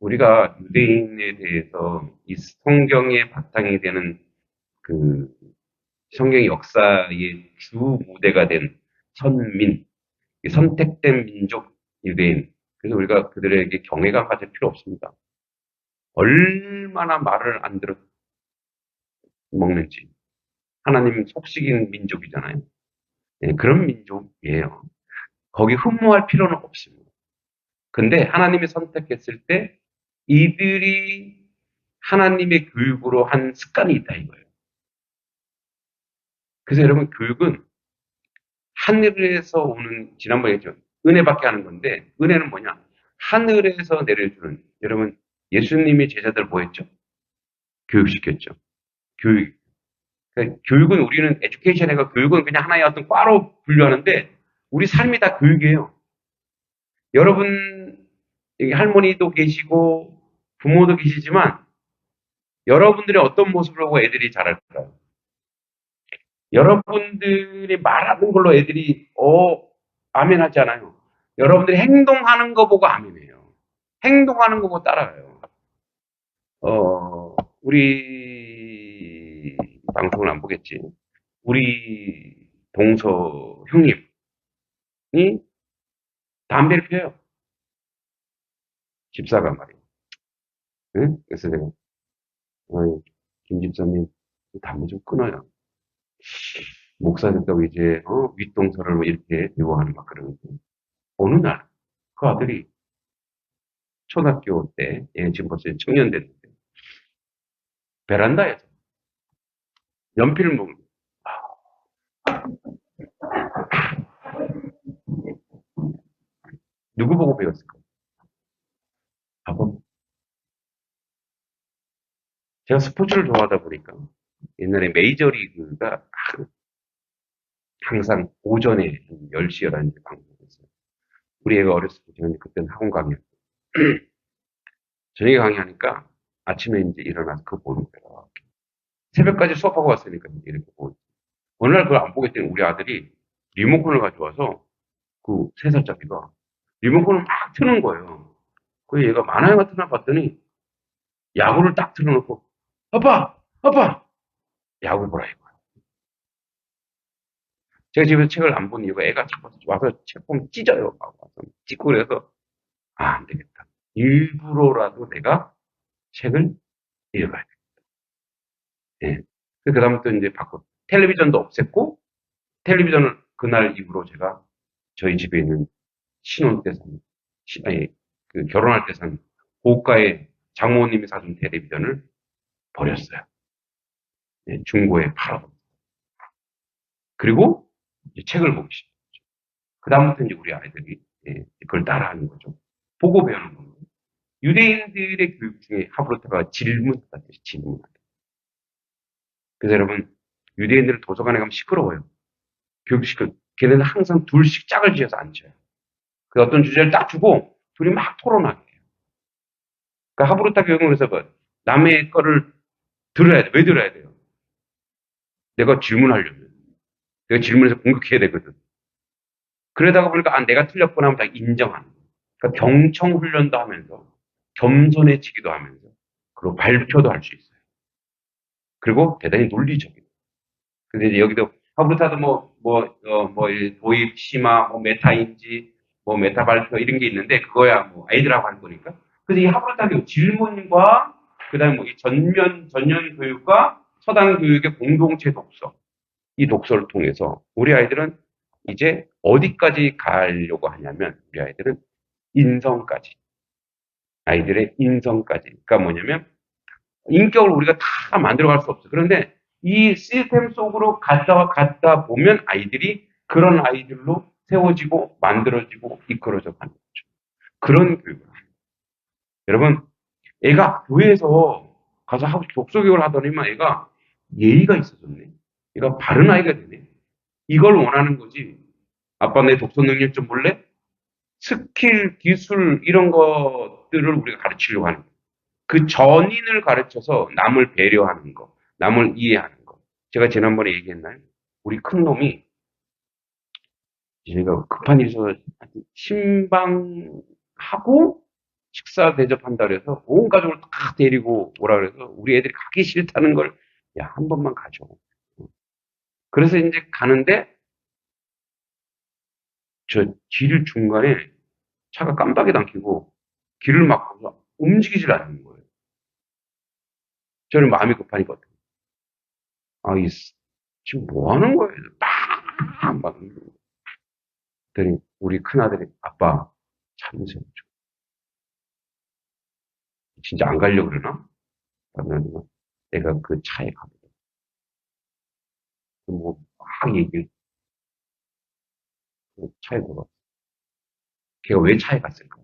우리가 유대인에 대해서 이 성경의 바탕이 되는 그 성경 역사의 주 무대가 된 선민, 선택된 민족 유대인. 그래서 우리가 그들에게 경외감 가질 필요 없습니다. 얼마나 말을 안 들어 먹는지. 하나님 속식인 민족이잖아요. 네, 그런 민족이에요. 거기 흠모할 필요는 없습니다. 근데 하나님이 선택했을 때 이들이 하나님의 교육으로 한 습관이 있다 이거예요. 그래서 여러분 교육은 하늘에서 오는, 지난번에 했죠. 은혜밖에 하는 건데, 은혜는 뭐냐? 하늘에서 내려주는, 여러분, 예수님이 제자들 뭐 했죠? 교육시켰죠. 교육. 그러니까 교육은 우리는 에듀케이션에가 교육은 그냥 하나의 어떤 과로 분류하는데, 우리 삶이 다 교육이에요. 여러분, 여기 할머니도 계시고, 부모도 계시지만, 여러분들이 어떤 모습을 보고 애들이 자랄까요? 여러분들이 말하는 걸로 애들이, 아멘 하지 않아요. 여러분들이 행동하는 거 보고 아멘해요. 행동하는 거 보고 따라가요. 우리 방송을 안 보겠지. 우리 동서 형님이 담배를 피워요. 집사가 말이에요. 응? 그래서 내가, 김 집사님, 담배 좀 끊어요. 목사 됐다고 이제, 윗동서를 뭐 이렇게 요구하는 막 그러는데. 어느 날, 그 아들이 초등학교 때, 지금 벌써 청년 됐는데, 베란다에서 연필을 먹는 거예요. 누구 보고 배웠을까? 아범. 제가 스포츠를 좋아하다 보니까 옛날에 메이저리그가 항상 오전에 10시, 11시 방송했어요. 우리 애가 어렸을 때 저는 그때는 학원 강의였고 저녁에 강의하니까 아침에 이제 일어나서 그거 보는 거예요. 새벽까지 수업하고 왔으니까 이렇게 보고. 어느 날 그걸 안 보겠더니 우리 아들이 리모컨을 가져와서 그 3살짜리가 리모컨을 막 트는 거예요. 그 얘가 만화 같은 걸 봤더니 야구를 딱 틀어놓고 아빠! 아빠! 야구 보라 이거야. 제가 집에서 책을 안 보는 이유가 애가 자꾸 와서 책 보면 찢어요. 와서 찢고 그래서, 안 되겠다. 일부러라도 내가 책을 읽어야 돼. 예. 그다음부터 이제 바꿨 텔레비전도 없앴고, 텔레비전을 그날 이후로 제가 저희 집에 있는 신혼 때 산, 아니, 결혼할 때 산 고가의 장모님이 사준 텔레비전을 버렸어요. 예, 중고에 팔아서. 그리고 이제 책을 보기 시작했죠. 그다음부터 이제 우리 아이들이 예, 그걸 따라하는 거죠. 보고 배우는 겁니다. 유대인들의 교육 중에 하브루타가 질문하다, 질문하다. 그래서 여러분, 유대인들은 도서관에 가면 시끄러워요. 교육시켜. 걔네는 항상 둘씩 짝을 지어서 앉혀요. 그 어떤 주제를 딱 주고 둘이 막 토론하게 해요. 그러니까 하브루타 교육은 그래서 남의 거를 들어야 돼. 왜 들어야 돼요? 내가 질문하려면. 내가 질문해서 공격해야 되거든. 그러다가 보니까 내가 틀렸구나 하면 다 인정하는 거예요. 그러니까 경청 훈련도 하면서 겸손해지기도 하면서 그리고 발표도 할 수 있어요. 그리고 대단히 논리적이에요. 근데 이제 여기도 하브루타도 도입, 심화, 메타인지, 메타 발표 이런 게 있는데 그거야 아이들하고 할 거니까. 그래서 이 하브루타도 질문과 그다음에 이 전년 교육과 서당 교육의 공동체 독서, 이 독서를 통해서 우리 아이들은 이제 어디까지 가려고 하냐면 우리 아이들은 인성까지, 아이들의 인성까지. 그러니까 뭐냐면 인격을 우리가 다 만들어갈 수 없어. 그런데 이 시스템 속으로 갔다 보면 아이들이 그런 아이들로 세워지고 만들어지고 이끌어져 가는 거죠. 그런 교육을 합니다. 여러분, 애가 교회에서 가서 독서 교육을 하더니만 애가 예의가 있어졌네. 얘가 바른 아이가 되네. 이걸 원하는 거지. 아빠 내 독서 능력 좀 볼래? 스킬, 기술 이런 것들을 우리가 가르치려고 하는 거예요. 그 전인을 가르쳐서 남을 배려하는 거, 남을 이해하는 거. 제가 지난번에 얘기했나요? 우리 큰 놈이 제가 급한 일이 있어서 신방하고 식사 대접한다 그래서 온 가족을 다 데리고 오라 그래서 우리 애들이 가기 싫다는 걸 야, 한 번만 가줘. 그래서 이제 가는데 저 길 중간에 차가 깜빡이도 안 켜고 길을 막고 움직이질 않는 거예요. 저는 마음이 급하니까 지금 뭐 하는 거예요? 빵! 막, 그랬더니 우리 큰아들이 아빠 참으세요. 진짜 안 가려고 그러나? 그러면 내가 그 차에 가거든. 막 얘기를 차에 들어. 걔가 왜 차에 갔을까?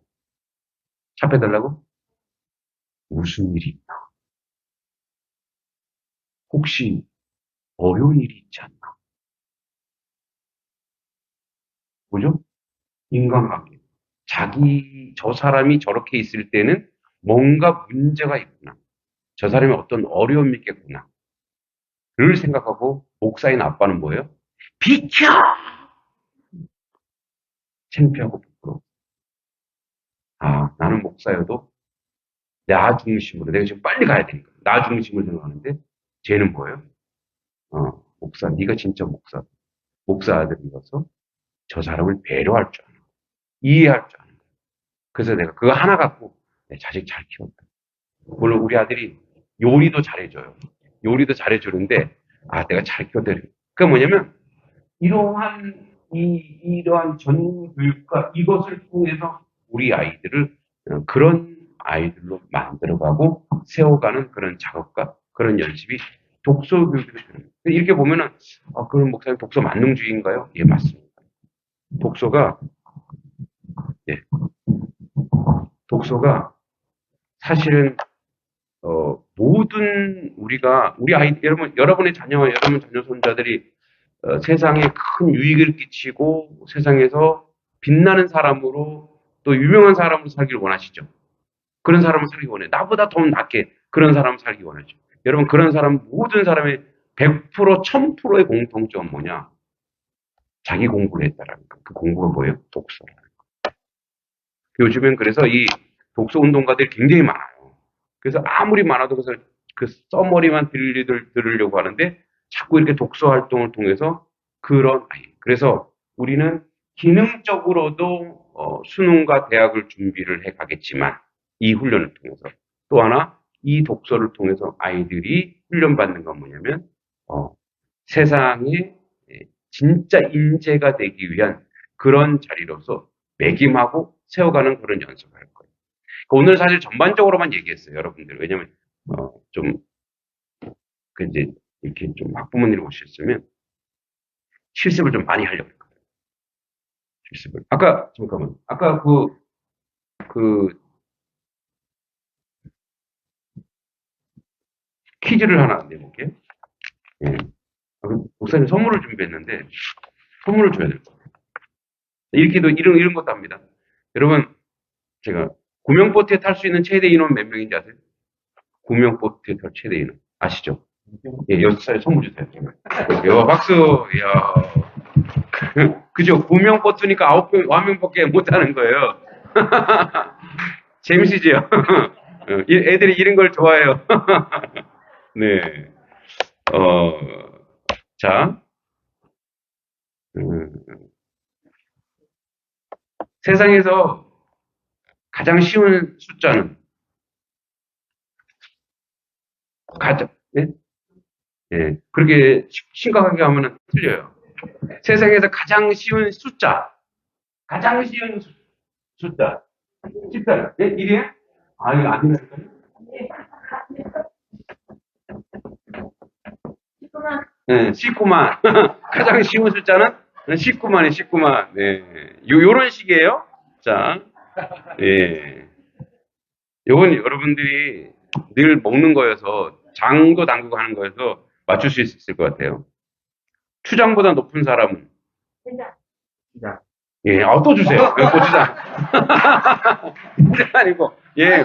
차 빼달라고? 무슨 일이 있나? 혹시 어려운 일이 있지 않나? 뭐죠? 인간관계. 저 사람이 저렇게 있을 때는 뭔가 문제가 있구나. 저 사람이 어떤 어려움이 있겠구나. 를 생각하고 목사인 아빠는 뭐예요? 비켜! 창피하고 부끄러워. 나는 목사여도 나 중심으로, 내가 지금 빨리 가야 되니까. 나 중심으로 생각하는데, 쟤는 뭐예요? 목사, 네가 진짜 목사 아들이어서 저 사람을 배려할 줄 아는 거야. 이해할 줄 아는 거야. 그래서 내가 그거 하나 갖고 내 자식 잘 키웠다. 물론 우리 아들이 요리도 잘해줘요. 요리도 잘해주는데, 내가 잘 키웠다. 그게 뭐냐면, 이러한 전교육과 이것을 통해서 우리 아이들을 그런 아이들로 만들어가고 세워가는 그런 작업과 그런 연습이 독서 교육이 되는 거예요. 이렇게 보면은, 그럼 목사님 독서 만능주의인가요? 예, 맞습니다. 독서가, 예, 독서가 사실은, 모든 우리 아이들, 여러분의 여러분 자녀 손자들이 세상에 큰 유익을 끼치고 세상에서 빛나는 사람으로 또 유명한 사람으로 살기를 원하시죠. 그런 사람을 살기 원해. 나보다 더 낫게 그런 사람을 살기 원하죠. 여러분 그런 사람 모든 사람의 100% 1000%의 공통점은 뭐냐? 자기 공부를 했다라는 거. 그 공부가 뭐예요? 독서라는 거. 요즘엔 그래서 이 독서 운동가들이 굉장히 많아요. 그래서 아무리 많아도 그 써머리만 들으려고 하는데 자꾸 이렇게 독서 활동을 통해서 그런 그래서 우리는 기능적으로도 수능과 대학을 준비를 해 가겠지만 이 훈련을 통해서 또 하나 이 독서를 통해서 아이들이 훈련받는 건 뭐냐면 세상에 진짜 인재가 되기 위한 그런 자리로서 매김하고 세워가는 그런 연습을 할 거예요. 오늘 사실 전반적으로만 얘기했어요, 여러분들. 왜냐면 좀 이제 이렇게 좀 학부모님이 오셨으면 실습을 좀 많이 하려고 했거든요. 실습을. 아까 잠깐만. 아까 그 퀴즈를 하나 내볼게요. 예. 목사님 선물을 준비했는데 선물을 줘야 될 것 같아요. 이렇게도 이런 것도 합니다. 여러분 제가 구명보트에 탈 수 있는 최대 인원 몇 명인지 아세요? 구명보트에 탈 최대 인원 아시죠? 예, 6살 선물 주세요. 요 박수. 야. 그죠? 구명보트니까 9명밖에 못 하는 거예요. 재밌으지요? 애들이 이런 걸 좋아해요. 네. 자, 세상에서 가장 쉬운 숫자는 예? 예, 그렇게 심각하게 하면 틀려요. 세상에서 가장 쉬운 숫자, 가장 쉬운 숫자, 14, 예? 1이에요? 아, 이거 아니라니까요? 네, 19만. 가장 쉬운 숫자는 19만이에요, 19만. 네. 요런 식이에요. 자, 예. 요건 여러분들이 늘 먹는 거여서, 장도 담그고 하는 거여서 맞출 수 있을 것 같아요. 추장보다 높은 사람은? 추장. 예, 또 주세요. 고추장. 아니고, 예,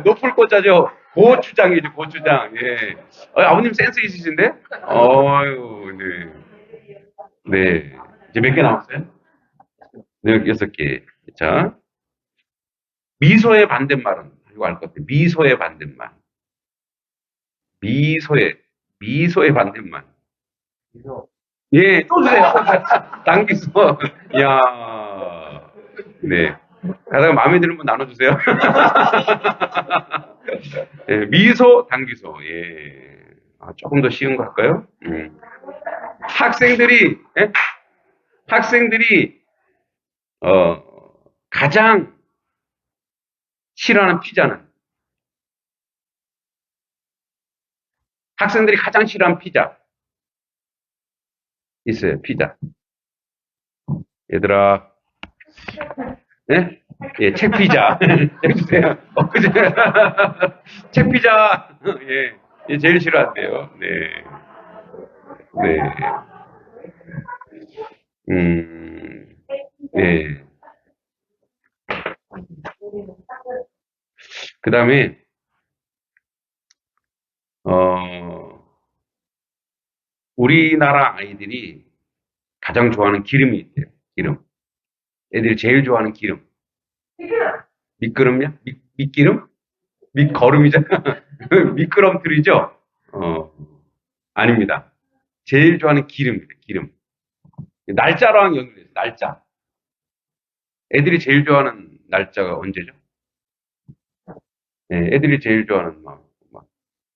높을 고자죠. 고추장이죠, 고추장. 예. 아버님 센스 있으신데? 어유, 네. 네. 이제 몇 개 남았어요? 네, 6개. 자, 미소의 반대말은? 이거 알 것 같아요. 미소의 반대말. 미소의 반대말. 미소. 예, 또 주세요. 당기소. 이야. 네. 가다가 마음에 드는 분 나눠주세요. 예, 미소, 당기소. 예. 조금 더 쉬운 거 할까요? 학생들이, 예? 학생들이, 가장 싫어하는 피자는? 학생들이 가장 싫어하는 피자. 있어요, 피자. 얘들아. 예? 예, 책피자. 해주세요. 책피자. 예, 예, 제일 싫어한대요. 네. 네. 네. 그 다음에, 우리나라 아이들이 가장 좋아하는 기름이 있대요. 기름. 애들이 제일 좋아하는 기름. 미끄럼이야? 밑기름? 밑거름이잖아. 미끄럼틀이죠? 아닙니다. 제일 좋아하는 기름입니다. 기름. 날짜랑 연결돼요. 날짜. 애들이 제일 좋아하는 날짜가 언제죠? 네, 애들이 제일 좋아하는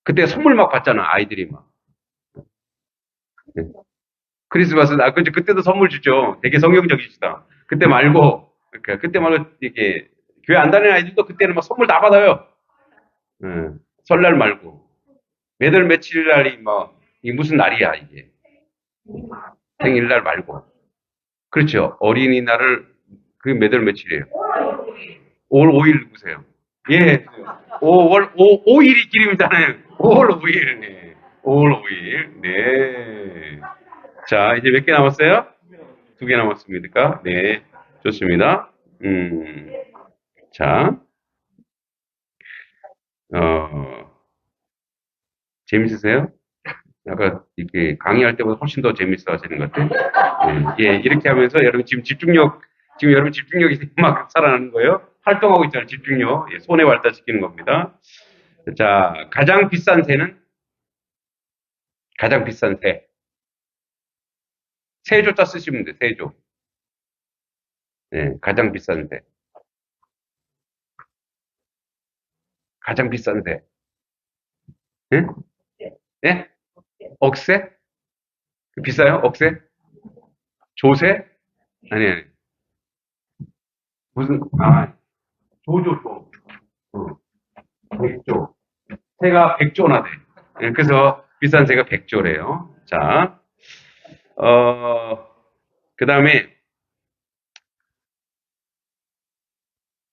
그때 선물 막 받잖아. 아이들이 막. 네. 크리스마스 그때도 선물 주죠. 되게 성경적이시다. 그때 말고 그러니까 그때 말고 이렇게 교회 안 다니는 아이들도 그때는 막 선물 다 받아요. 설날 말고 몇 월 며칠 날이 이게 무슨 날이야 이게 생일날 말고 그렇죠. 어린이날을 그 몇 월 며칠이에요? 5월 5일 누구세요? 예, 5일이 기름이잖아요. 5월 5일, 네. 5월 5일, 네. 자, 이제 몇 개 남았어요? 2개 남았습니까? 네. 좋습니다. 자, 재밌으세요? 아까 이렇게 강의할 때보다 훨씬 더 재밌어 하시는 것 같아요. 예, 이렇게 하면서 여러분 지금 여러분 집중력이 막 살아나는 거예요. 활동하고 있잖아요, 집중력. 예, 손에 발달시키는 겁니다. 자, 가장 비싼 새는? 가장 비싼 새. 세조자 쓰시면 돼, 세조. 예, 가장 비싼데. 가장 비싼데. 예? 예? 억새? 비싸요? 억새? 조새? 아니, 아니. 무슨, 조조. 어, 백조. 새가 백조나 돼. 예, 그래서 비싼 새가 백조래요. 자, 그 다음에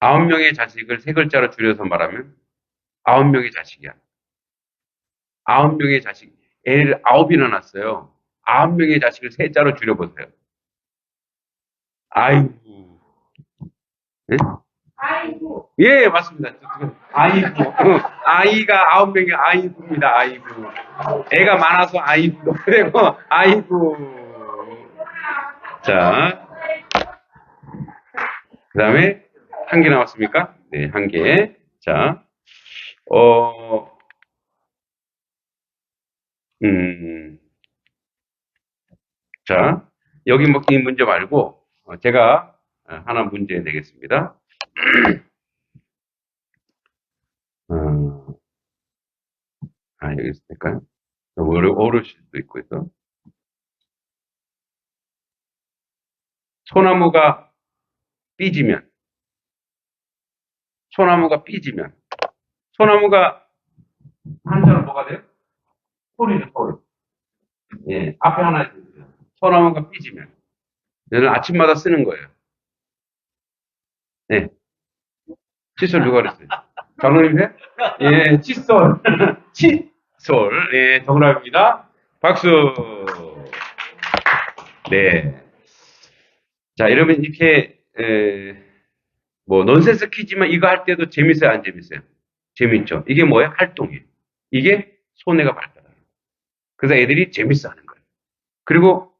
9명의 자식을 세 글자로 줄여서 말하면 9명의 자식이야. 9명의 자식. 애를 9이나 낳았어요. 9명의 자식을 세 자로 줄여보세요. 아이고. 예? 아이고. 예, 맞습니다. 아이고. 아이가 9명이 아이고입니다. 아이고. 애가 많아서 아이고. 그리고 아이고. 자, 그 다음에 한 개 나왔습니까? 네, 한 개. 자, 어, 음, 자, 여기 뭐 이 문제 말고 제가 하나 문제 내겠습니다. 어, 여기 있을까요? 너무 어려우실 수도 있고 해서. 소나무가 삐지면, 소나무가 삐지면, 소나무가 한자로 뭐가 돼요? 소리죠, 소리. 예, 앞에 하나 있어요. 소나무가 삐지면. 얘는 아침마다 쓰는 거예요. 네, 칫솔 누가 그랬어요? 장로님 해? 예, 칫솔. 칫솔. 예, 정답입니다. 박수. 네. 자, 여러분, 이렇게, 뭐, 넌센스 퀴즈만 이거 할 때도 재밌어요, 안 재밌어요? 재밌죠? 이게 뭐예요? 활동이에요. 이게 손해가 발달해요. 그래서 애들이 재밌어 하는 거예요. 그리고,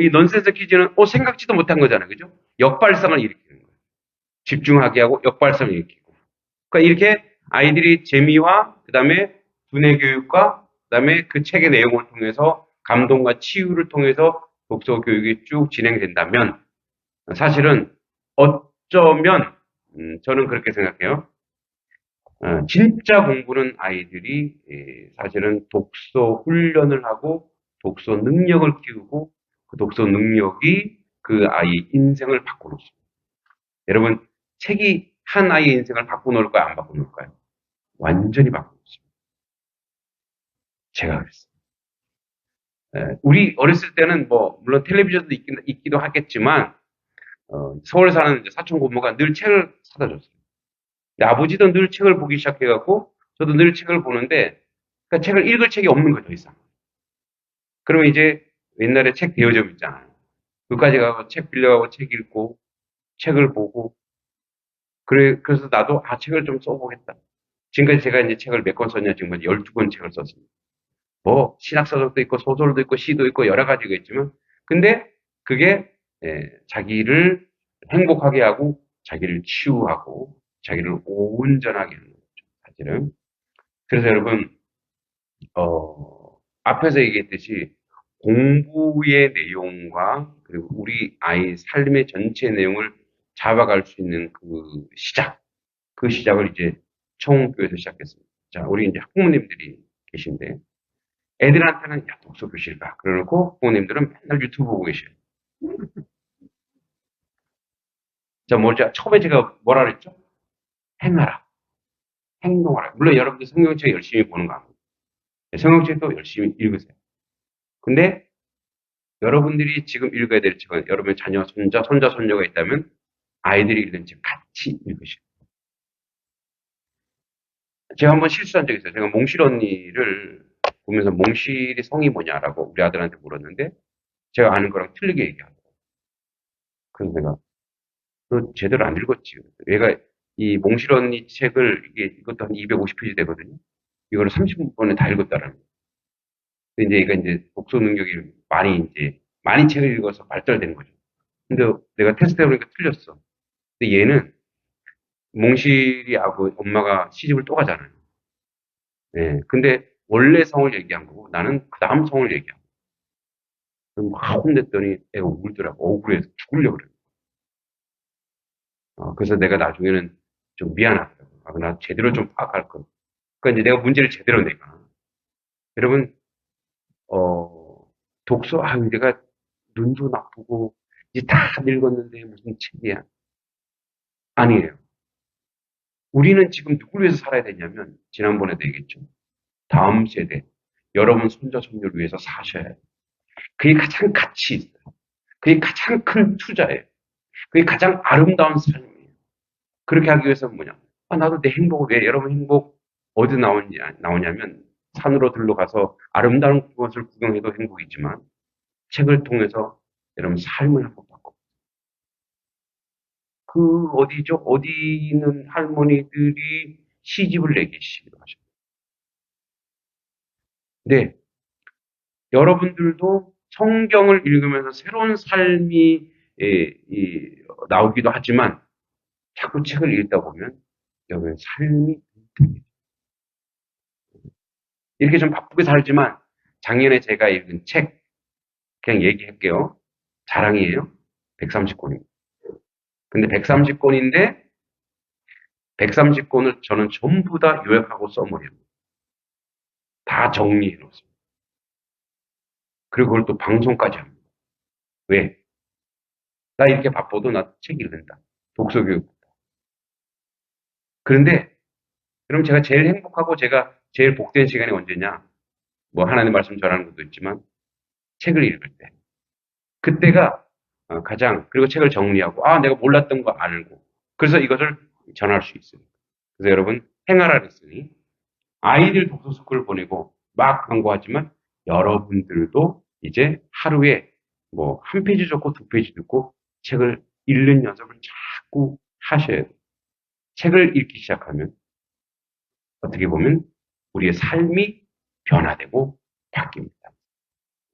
이 넌센스 퀴즈는, 생각지도 못한 거잖아요. 그죠? 역발상을 일으키는 거예요. 집중하게 하고 역발상을 일으키고. 그러니까 이렇게 아이들이 재미와, 그 다음에 두뇌 교육과, 그 다음에 그 책의 내용을 통해서 감동과 치유를 통해서 독서 교육이 쭉 진행된다면, 사실은 어쩌면 저는 그렇게 생각해요. 진짜 공부는 아이들이 사실은 독서 훈련을 하고 독서 능력을 키우고 그 독서 능력이 그 아이의 인생을 바꿔놓습니다. 여러분, 책이 한 아이의 인생을 바꿔놓을까요? 안 바꿔놓을까요? 완전히 바꿔놓습니다. 제가 그랬어요. 우리 어렸을 때는 뭐 물론 텔레비전도 있기도 하겠지만 서울 사는 사촌 고모가 늘 책을 사다 줬어요. 아버지도 늘 책을 보기 시작해갖고 저도 늘 책을 보는데 그러니까 책을 읽을 책이 없는 거죠, 더 이상. 그러면 이제 옛날에 책 대여점 있잖아요. 그까지 가서 책 빌려가고 책 읽고 책을 보고 그래서 나도 책을 좀 써보겠다. 지금까지 제가 이제 책을 몇 권 썼냐 지금 12권 책을 썼습니다. 뭐 신학서적도 있고 소설도 있고 시도 있고 여러 가지가 있지만 근데 그게 자기를 행복하게 하고 자기를 치유하고 자기를 온전하게 하는 거죠. 사실은. 그래서 여러분 앞에서 얘기했듯이 공부의 내용과 그리고 우리 아이 삶의 전체 내용을 잡아갈 수 있는 그 시작을 이제 청운교에서 시작했습니다. 자, 우리 이제 학부모님들이 계신데 애들한테는 야 독서 교실 가. 그러놓고 부모님들은 맨날 유튜브 보고 계셔요. 자, 처음에 제가 뭐라 그랬죠? 행하라. 행동하라. 물론 여러분들 성경책 열심히 보는 거 아니에요. 성경책도 열심히 읽으세요. 근데 여러분들이 지금 읽어야 될 책은 여러분의 자녀, 손자, 손녀가 있다면 아이들이 읽는 책 같이 읽으시고. 제가 한번 실수한 적이 있어요. 제가 몽실 언니를 보면서 몽실의 성이 뭐냐라고 우리 아들한테 물었는데 제가 아는 거랑 틀리게 얘기하더라고요. 그래서 내가 너 제대로 안 읽었지. 얘가 이 몽실 언니 책을 이것도 한 250페이지 되거든요. 이거를 30분에 다 읽었다라는 거예요. 근데 이제 얘가 이제 독서 능력이 많이 책을 읽어서 발달된 거죠. 근데 내가 테스트 해보니까 틀렸어. 근데 얘는 몽실이 엄마가 시집을 또 가잖아요. 예. 근데 원래 성을 얘기한 거고 나는 그 다음 성을 얘기한 거예요. 막 혼냈더니 애가 울더라고. 억울해서 죽으려고 그래. 그래서 내가 나중에는 좀 미안하더라고. 나 제대로 좀 파악할 거. 그러니까 이제 내가 문제를 제대로 내가. 여러분, 어, 독서, 내가 눈도 나쁘고, 이제 다 늙었는데 무슨 책이야. 아니에요. 우리는 지금 누굴 위해서 살아야 되냐면, 지난번에도 얘기했죠. 다음 세대, 여러분 손자, 손녀를 위해서 사셔야 해요. 그게 가장 가치 있어요. 그게 가장 큰 투자예요. 그게 가장 아름다운 삶이에요. 그렇게 하기 위해서는 뭐냐? 나도 내 행복을 왜, 여러분 행복 어디 나오냐면, 산으로 들러가서 아름다운 것을 구경해도 행복이지만, 책을 통해서 여러분 삶을 한번 바꿔. 그 어디죠? 어디 있는 할머니들이 시집을 내기시기도 하죠. 네, 여러분들도 성경을 읽으면서 새로운 삶이 나오기도 하지만 자꾸 책을 읽다 보면 여러분 삶이 이렇게 좀 바쁘게 살지만 작년에 제가 읽은 책 그냥 얘기할게요. 자랑이에요. 130권입니다. 근데 130권인데 130권을 저는 전부 다 요약하고 써머려요. 다 정리해 놓습니다. 그리고 그걸 또 방송까지 합니다. 왜? 나 이렇게 바빠도 나 책 읽는다. 독서교육. 그런데 그럼 제가 제일 행복하고 제가 제일 복된 시간이 언제냐? 뭐 하나님 말씀 전하는 것도 있지만 책을 읽을 때. 그때가 가장 그리고 책을 정리하고 내가 몰랐던 거 알고 그래서 이것을 전할 수 있어요. 그래서 여러분 행하라 그랬으니 아이들 독서 스쿨을 보내고 막 광고하지만 여러분들도 이제 하루에 뭐 한 페이지 적고 두 페이지 듣고 책을 읽는 연습을 자꾸 하셔야 돼요. 책을 읽기 시작하면 어떻게 보면 우리의 삶이 변화되고 바뀝니다.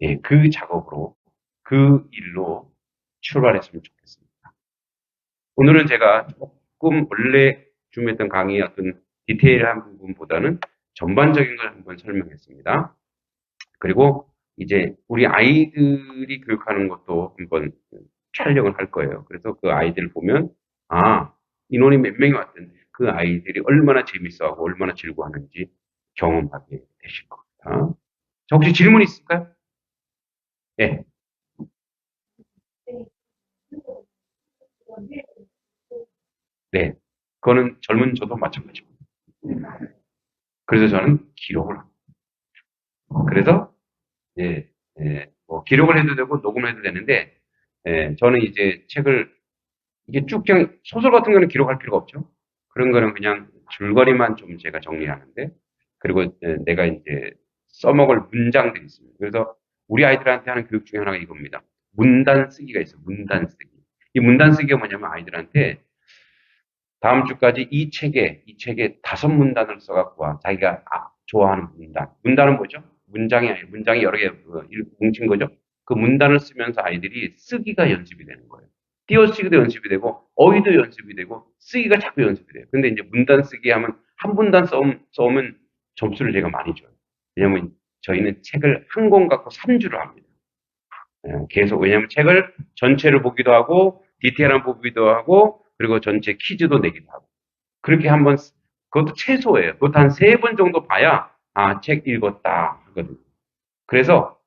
예, 그 작업으로 그 일로 출발했으면 좋겠습니다. 오늘은 제가 조금 원래 준비했던 강의의 어떤 디테일한 부분보다는 전반적인 걸 한번 설명했습니다. 그리고 이제 우리 아이들이 교육하는 것도 한번 촬영을 할 거예요. 그래서 그 아이들을 보면 인원이 몇 명이 왔던데 그 아이들이 얼마나 재밌어하고 얼마나 즐거워하는지 경험하게 되실 겁니다. 자, 혹시 질문 있을까요? 네. 네. 그거는 젊은 저도 마찬가지입니다. 그래서 저는 기록을 합니다. 그래서 예, 뭐 기록을 해도 되고 녹음을 해도 되는데 저는 이제 책을 이게 쭉 그냥 소설 같은 거는 기록할 필요가 없죠. 그런 거는 그냥 줄거리만 좀 제가 정리하는데 그리고 내가 이제 써먹을 문장들이 있습니다. 그래서 우리 아이들한테 하는 교육 중에 하나가 이겁니다. 문단 쓰기가 있어요. 문단 쓰기. 이 문단 쓰기가 뭐냐면 아이들한테 다음 주까지 이 책에 5문단을 써갖고 와. 자기가 좋아하는 문단. 문단은 뭐죠? 문장이 아니에요. 문장이 여러 개 뭉친 거죠. 그 문단을 쓰면서 아이들이 쓰기가 연습이 되는 거예요. 띄어쓰기도 연습이 되고 어휘도 연습이 되고 쓰기가 자꾸 연습이 돼요. 근데 이제 문단 쓰기 하면 한 문단 써오면 점수를 제가 많이 줘요. 왜냐면 저희는 책을 한 권 갖고 3주를 합니다. 계속 왜냐면 책을 전체를 보기도 하고 디테일한 보기도 하고 그리고 전체 퀴즈도 내기도 하고 그렇게 한번 그것도 최소예요. 그것도 한 3번 정도 봐야 책 읽었다 하거든요. 그래서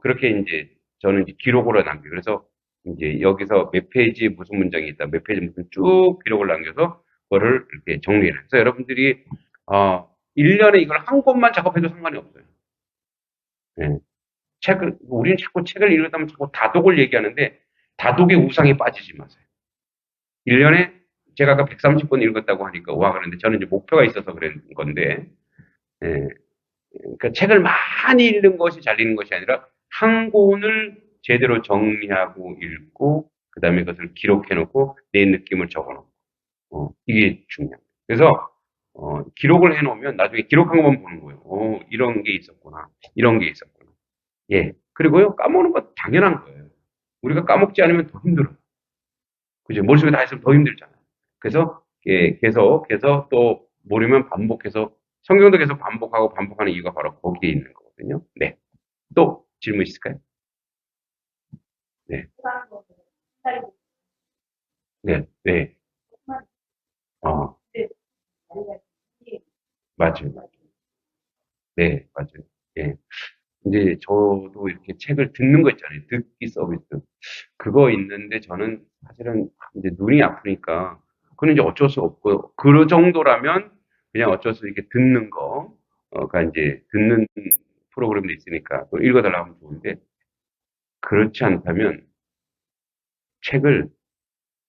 그렇게 이제 저는 이제 기록으로 남겨. 그래서 이제 여기서 몇 페이지에 무슨 문장이 있다, 몇 페이지 무슨 쭉 기록을 남겨서 그거를 이렇게 정리해요. 그래서 여러분들이 1년에 이걸 한 권만 작업해도 상관이 없어요. 네. 우리는 자꾸 책을 읽다 보면 자꾸 다독을 얘기하는데 다독의 우상에 빠지지 마세요. 1년에 제가 아까 130권 읽었다고 하니까 와 그런데 저는 이제 목표가 있어서 그런 건데 예, 그러니까 책을 많이 읽는 것이 잘 읽는 것이 아니라 한 권을 제대로 정리하고 읽고 그다음에 그것을 기록해 놓고 내 느낌을 적어 놓고 이게 중요합니다. 그래서 기록을 해 놓으면 나중에 기록한 것만 보는 거예요. 이런 게 있었구나. 이런 게 있었구나. 예. 그리고요. 까먹는 건 당연한 거예요. 우리가 까먹지 않으면 더 힘들어요. 그죠? 머릿속에 다 있으면 더 힘들잖아요. 그래서 계속해서 또 모르면 반복해서 성경도 계속 반복하고 반복하는 이유가 바로 거기에 있는 거거든요. 네. 또 질문 있을까요? 네, 네, 네. 어, 맞아요. 네, 맞아요. 예. 이제 저도 이렇게 책을 듣는 거 있잖아요. 듣기 서비스. 그거 있는데 저는 사실은 이제 눈이 아프니까 그건 이제 어쩔 수 없고 그 정도라면 그냥 어쩔 수 이렇게 듣는 거, 가 이제 듣는 프로그램도 있으니까 또 읽어달라고 하면 좋은데 그렇지 않다면 책을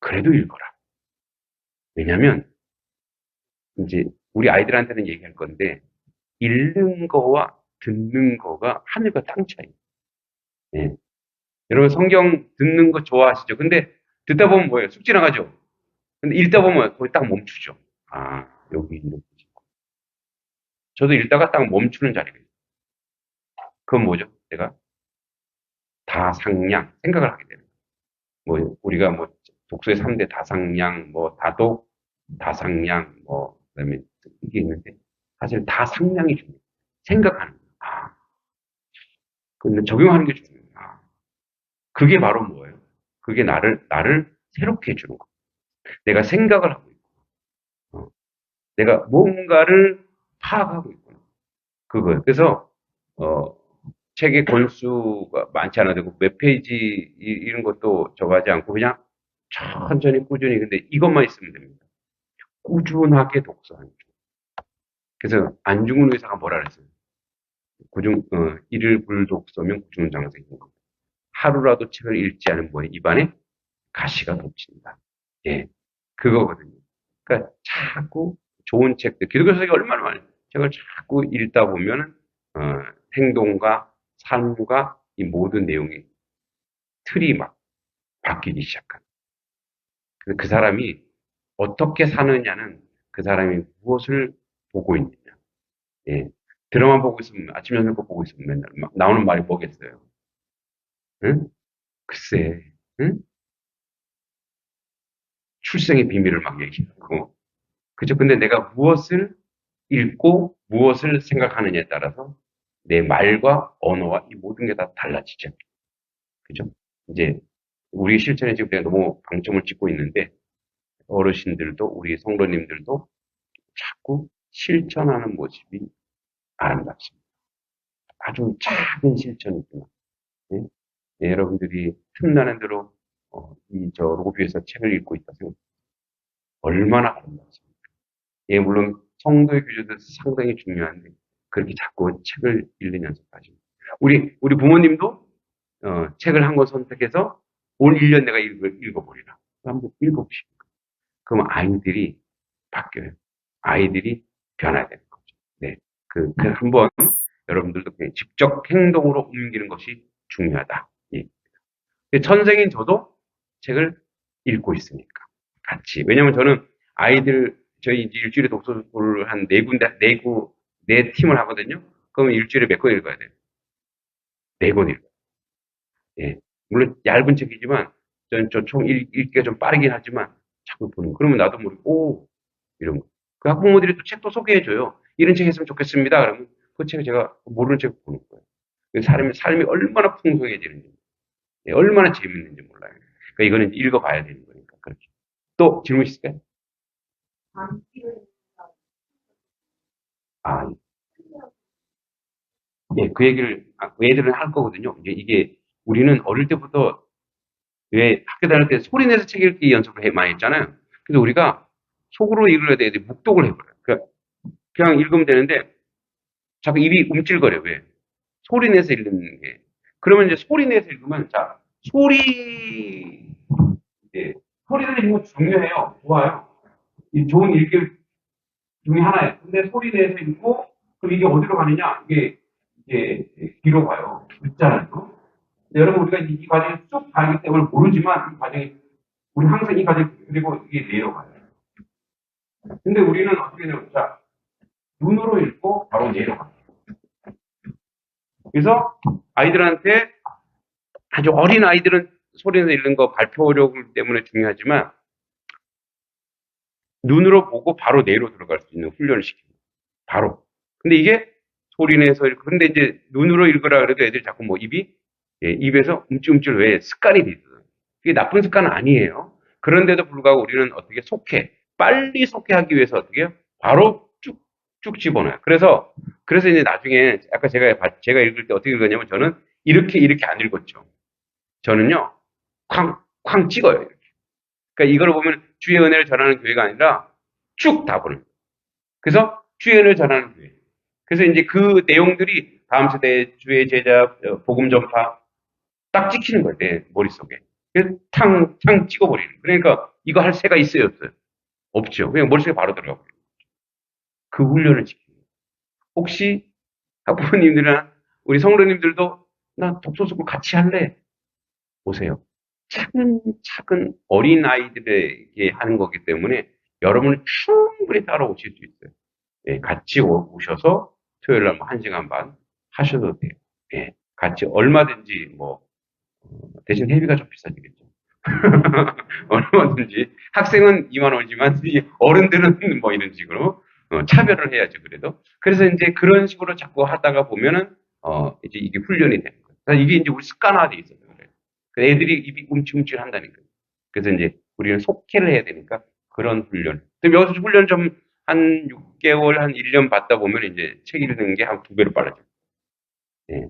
그래도 읽어라. 왜냐면 이제 우리 아이들한테는 얘기할 건데 읽는 거와 듣는 거가 하늘과 땅 차이. 예. 여러분 성경 듣는 거 좋아하시죠? 근데 듣다 보면 뭐예요? 쑥 지나가죠? 근데 읽다 보면 거기 딱 멈추죠. 아, 여기 이렇게. 저도 읽다가 딱 멈추는 자리가 있어요. 그건 뭐죠? 내가 다상량, 생각을 하게 되는 거예요. 뭐, 우리가 뭐, 독서의 3대 다상량, 뭐, 다독, 다상량, 뭐, 그다음에 이게 있는데, 사실 다상량이 중요해요. 생각하는 거예요. 아, 근데 적용하는 게 중요해요. 아, 그게 바로 뭐예요? 그게 나를 새롭게 해주는 거. 내가 생각을 하고 있고, 어, 내가 뭔가를 파악하고 있구나. 그거예요. 그래서, 어, 책의 권수가 많지 않아도 되고, 몇 페이지, 이런 것도 정하지 않고, 그냥 천천히 꾸준히, 근데 이것만 있으면 됩니다. 꾸준하게 독서하는 중. 그래서 안중근 의사가 뭐라 그랬어요? 일일 불독서면 구중장생인 거. 하루라도 책을 읽지 않은 뭐에 입안에 가시가 돋친다. 예, 그거거든요. 그러니까 자꾸 좋은 책들, 기독교서가 얼마나 많아요. 책을 자꾸 읽다 보면 어, 행동과 삶과 이 모든 내용이 틀이 막 바뀌기 시작한. 그래서 그 사람이 어떻게 사느냐는 그 사람이 무엇을 보고 있느냐. 예. 드라마 보고 있으면, 아침, 저녁 거 보고 있으면 맨날 막 나오는 말이 뭐겠어요? 응? 글쎄, 응? 출생의 비밀을 막 얘기하고. 그죠? 근데 내가 무엇을 읽고 무엇을 생각하느냐에 따라서 내 말과 언어와 이 모든 게 다 달라지죠. 그죠? 이제 우리 실천에 지금 내가 너무 방점을 찍고 있는데 어르신들도 우리 성도님들도 자꾸 실천하는 모습이 아름답습니다. 아주 작은 실천이지만 예? 예, 여러분들이 틈나는 대로 저 로비에서 책을 읽고 있다 생각 얼마나 아름답습니까? 예, 물론 성도의 교제도 상당히 중요한데 그렇게 자꾸 책을 읽는 연습하시고 우리 부모님도 책을 한 권 선택해서 올 1년 내가 읽어보리라. 한번 읽어보시고 그럼 아이들이 바뀌어요. 아이들이 변화되는 거죠. 네, 그 한번 여러분들도 그냥 직접 행동으로 옮기는 것이 중요하다. 예. 천생인 저도 책을 읽고 있으니까 같이. 왜냐면 저는 아이들 저희 이제 일주일에 독서를 한 네 군데 네 팀을 하거든요. 그러면 일주일에 몇 권 읽어야 돼요? 네 권 읽어요. 예. 물론 얇은 책이지만 저는 총 읽기가 좀 빠르긴 하지만 자꾸 보는 거. 그러면 나도 모르게 오 이런 거. 그 학부모들이 또 책도 소개해줘요. 이런 책 했으면 좋겠습니다. 그러면 그 책을 제가 모르는 책 보는 거예요. 삶이 얼마나 풍성해지는지. 예, 얼마나 재밌는지 몰라요. 그러니까 이거는 읽어봐야 되는 거니까. 그렇게. 또 질문 있을까요? 아, 예, 그 얘기를, 그 애들은 할 거거든요. 이게 우리는 어릴 때부터 왜 학교 다닐 때 소리 내서 책 읽기 연습을 많이 했잖아요. 그래서 우리가 속으로 읽어야 되는데 묵독을 해버려요. 그냥 읽으면 되는데 자꾸 입이 움찔거려. 왜? 소리 내서 읽는 게. 그러면 이제 소리 내서 읽으면, 자, 이제, 소리 내는 거 중요해요. 좋아요. 이 좋은 읽기 중에 하나예요. 근데 소리 내서 읽고, 그럼 이게 어디로 가느냐? 이게 뒤로 가요. 듣잖아요. 근데 여러분, 우리가 이 과정을 쭉 가기 때문에 모르지만, 이 과정이, 우리 항상 이 과정, 그리고 이게 내려가요. 근데 우리는 어떻게 되냐? 자, 눈으로 읽고 바로 내려가요. 그래서 아이들한테 아주 어린 아이들은 소리내서 읽는 거 발표력 때문에 중요하지만 눈으로 보고 바로 뇌로 들어갈 수 있는 훈련을 시킵니다. 바로. 근데 이게 소리내서 읽고 근데 이제 눈으로 읽으라 그래도 애들이 자꾸 뭐 입이 예, 입에서 움찔움찔 왜 습관이 돼 있어요. 그게 나쁜 습관은 아니에요. 그런데도 불구하고 우리는 어떻게 빨리 속해하기 위해서 어떻게 해요? 바로 쭉쭉 집어넣어요. 그래서 이제 나중에 아까 제가 읽을 때 어떻게 읽었냐면 저는 이렇게 안 읽었죠. 저는요, 쾅 찍어요. 이렇게. 그러니까 이걸 보면 주의 은혜를 전하는 교회가 아니라 쭉 다 보는 거예요. 그래서 주의 은혜를 전하는 교회. 그래서 이제 그 내용들이 다음 세대 주의 제자 복음 전파 딱 찍히는 거예요. 내 머릿속에. 그래서 탕 찍어버리는 거예요. 그러니까 이거 할 새가 있어요, 없어요? 없죠. 그냥 머릿속에 바로 들어가고. 그 훈련을 지키는 거예요. 혹시 학부모님들이나 우리 성도님들도 나 독서수업 같이 할래? 보세요. 차근차근 어린아이들에게 하는 거기 때문에 여러분은 충분히 따라오실 수 있어요. 예, 같이 오셔서 토요일 날 1시간 반 하셔도 돼요. 예, 같이 얼마든지 대신 회비가 좀 비싸지겠죠. 얼마든지 학생은 2만 원이지만 어른들은 뭐 이런 식으로 차별을 해야죠. 그래서 이제 그런 식으로 자꾸 하다가 보면은 이제 이게 훈련이 되는 거예요. 그래서 이게 이제 우리 습관화돼 있어요. 그래요. 애들이 입이 움찔움찔 한다니까요. 그래서 이제 우리는 속회를 해야 되니까 그런 훈련. 그럼 여기서 훈련 좀 한 6개월, 한 1년 받다 보면 이제 책 읽는 게 한 2배로 빨라져요. 예.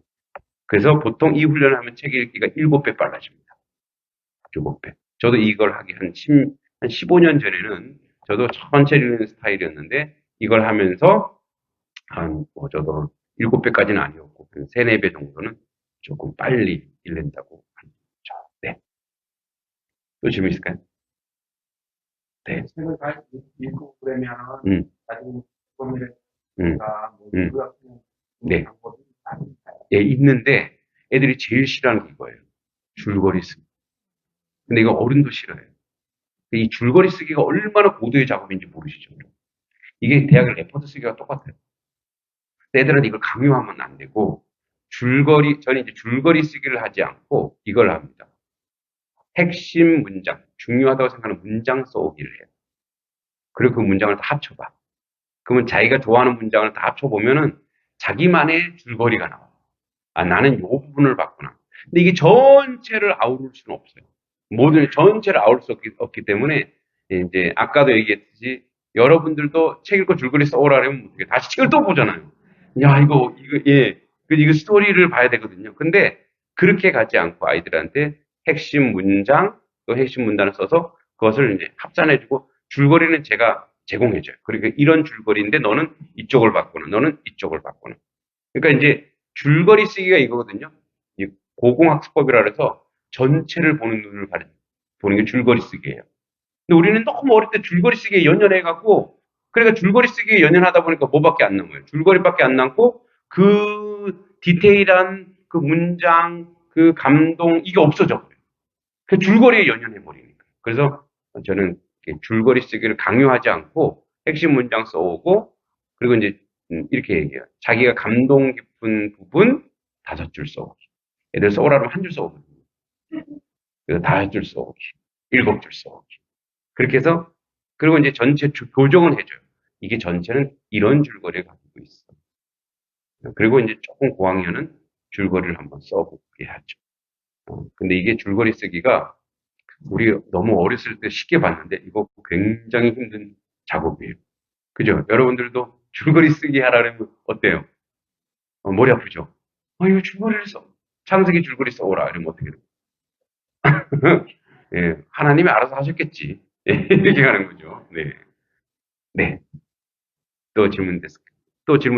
그래서 보통 이 훈련을 하면 책 읽기가 7배 빨라집니다. 7배. 저도 이걸 하기 한 15년 전에는 저도 천천히 읽는 스타일이었는데 이걸 하면서 저도 7배까지는 아니었고, 한 3, 4배 정도는 조금 빨리 읽는다고 합니다. 네. 또 질문 있을까요? 네. 책을 잘 읽고 그러면 나중에 본인가 뭐 유학생 네. 방법이 많을까요? 예, 있는데 애들이 제일 싫어하는 게 이거예요. 줄거리 쓰기. 근데 이거 어른도 싫어해요. 이 줄거리 쓰기가 얼마나 고도의 작업인지 모르시죠? 이게 대학을 레포트 쓰기가 똑같아요. 애들한테 이걸 강요하면 안 되고 저는 이제 줄거리 쓰기를 하지 않고 이걸 합니다. 핵심 문장, 중요하다고 생각하는 문장 써오기를 해요. 그리고 그 문장을 다 합쳐봐. 그러면 자기가 좋아하는 문장을 다 합쳐보면은 자기만의 줄거리가 나와. 아, 나는 이 부분을 봤구나. 근데 이게 전체를 아우를 수는 없어요. 모든 전체를 아울 수 없기 때문에 이제 아까도 얘기했듯이 여러분들도 책 읽고 줄거리 써오라 그러면 어떻게 다시 책을 또 보잖아요. 야, 예. 이거 스토리를 봐야 되거든요. 근데 그렇게 가지 않고 아이들한테 핵심 문장, 또 핵심 문단을 써서 그것을 이제 합산해주고 줄거리는 제가 제공해줘요. 그러니까 이런 줄거리인데 너는 이쪽을 봤구나. 너는 이쪽을 봤구나. 그러니까 이제 줄거리 쓰기가 이거거든요. 이 고공학습법이라 해서 전체를 보는 눈을 보는 게 줄거리 쓰기예요. 근데 우리는 너무 어릴 때 줄거리 쓰기에 연연해갖고, 그러니까 줄거리 쓰기에 연연하다 보니까 뭐밖에 안 남아요. 줄거리밖에 안 남고, 그 디테일한 그 문장, 그 감동, 이게 없어져. 그 줄거리에 연연해버리니까. 그래서 저는 줄거리 쓰기를 강요하지 않고, 핵심 문장 써오고, 그리고 이제 이렇게 얘기해요. 자기가 감동 깊은 부분 5줄 써오기. 애들 써오라면 한 줄 써오거든요. 그래서 5줄 써오기. 7줄 써오기. 그렇게 해서 그리고 이제 전체 교정은 해줘요. 이게 전체는 이런 줄거리를 가지고 있어. 그리고 이제 조금 고학년은 줄거리를 한번 써보게 하죠. 근데 이게 줄거리 쓰기가 우리 너무 어렸을 때 쉽게 봤는데 이거 굉장히 힘든 작업이에요. 그죠? 여러분들도 줄거리 쓰기 하라면 어때요? 머리 아프죠? 이거 줄거리를 써. 창세기 줄거리 써오라. 이러면 어떻게 돼요? 예, 하나님이 알아서 하셨겠지. 이렇게 가는 거죠. 네. 네. 또 질문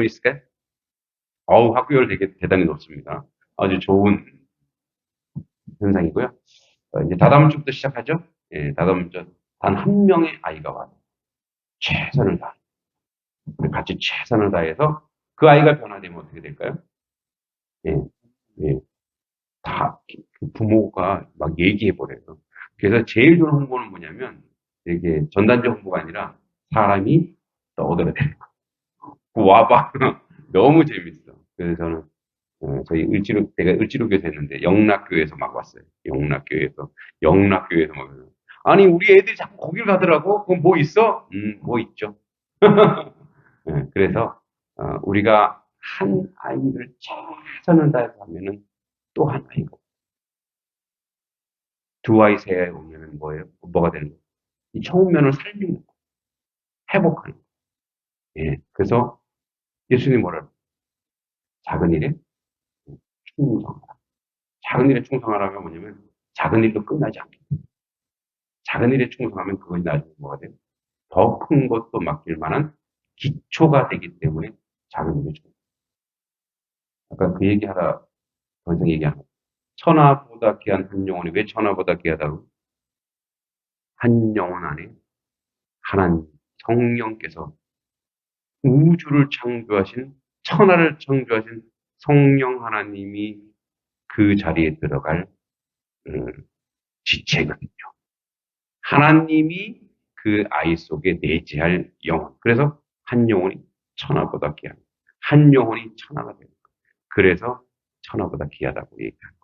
있을까요? 학교열 되게 대단히 높습니다. 아주 좋은 현상이고요. 이제 다다음 주부터 시작하죠. 예, 다다음 주 단 한 명의 아이가 와요. 최선을 다. 같이 최선을 다해서 그 아이가 변화되면 어떻게 될까요? 예, 예, 그 부모가 막 얘기해버려요. 그래서 제일 좋은 홍보는 뭐냐면, 이게 전단지 홍보가 아니라 사람이 떠들어야 돼. 와봐. 너무 재밌어. 그래서 저는, 내가 을지로교에서 했는데, 영락교에서 막 왔어요. 영락교에서 막. 아니, 우리 애들이 자꾸 거길 가더라고? 그럼 뭐 있어? 뭐 있죠. 그래서, 우리가 한 아이를 최선을 다해서 하면은 또 한 아이가 두 아이, 세 아이 오면은 뭐예요? 뭐가 되는 거예요? 이 청면을 살리는 거, 회복하는 거. 예. 그래서 예수님이 뭐라고? 작은 일에 충성하라. 작은 일에 충성하라가 뭐냐면 작은 일도 끝나지 않게. 작은 일에 충성하면 그것이 나중에 뭐가 돼요? 더 큰 것도 맡길 만한 기초가 되기 때문에 작은 일에 충성. 아까 그 얘기하다 더 이상 얘기 안 하고. 천하보다 귀한 한 영혼이 왜 천하보다 귀하다고? 한 영혼 안에 하나님 성령께서 우주를 창조하신 천하를 창조하신 성령 하나님이 그 자리에 들어갈 지체거든요. 하나님이 그 아이 속에 내재할 영혼. 그래서 한 영혼이 천하보다 귀한. 한 영혼이 천하가 되는 거예요. 그래서 천하보다 귀하다고 얘기합니다.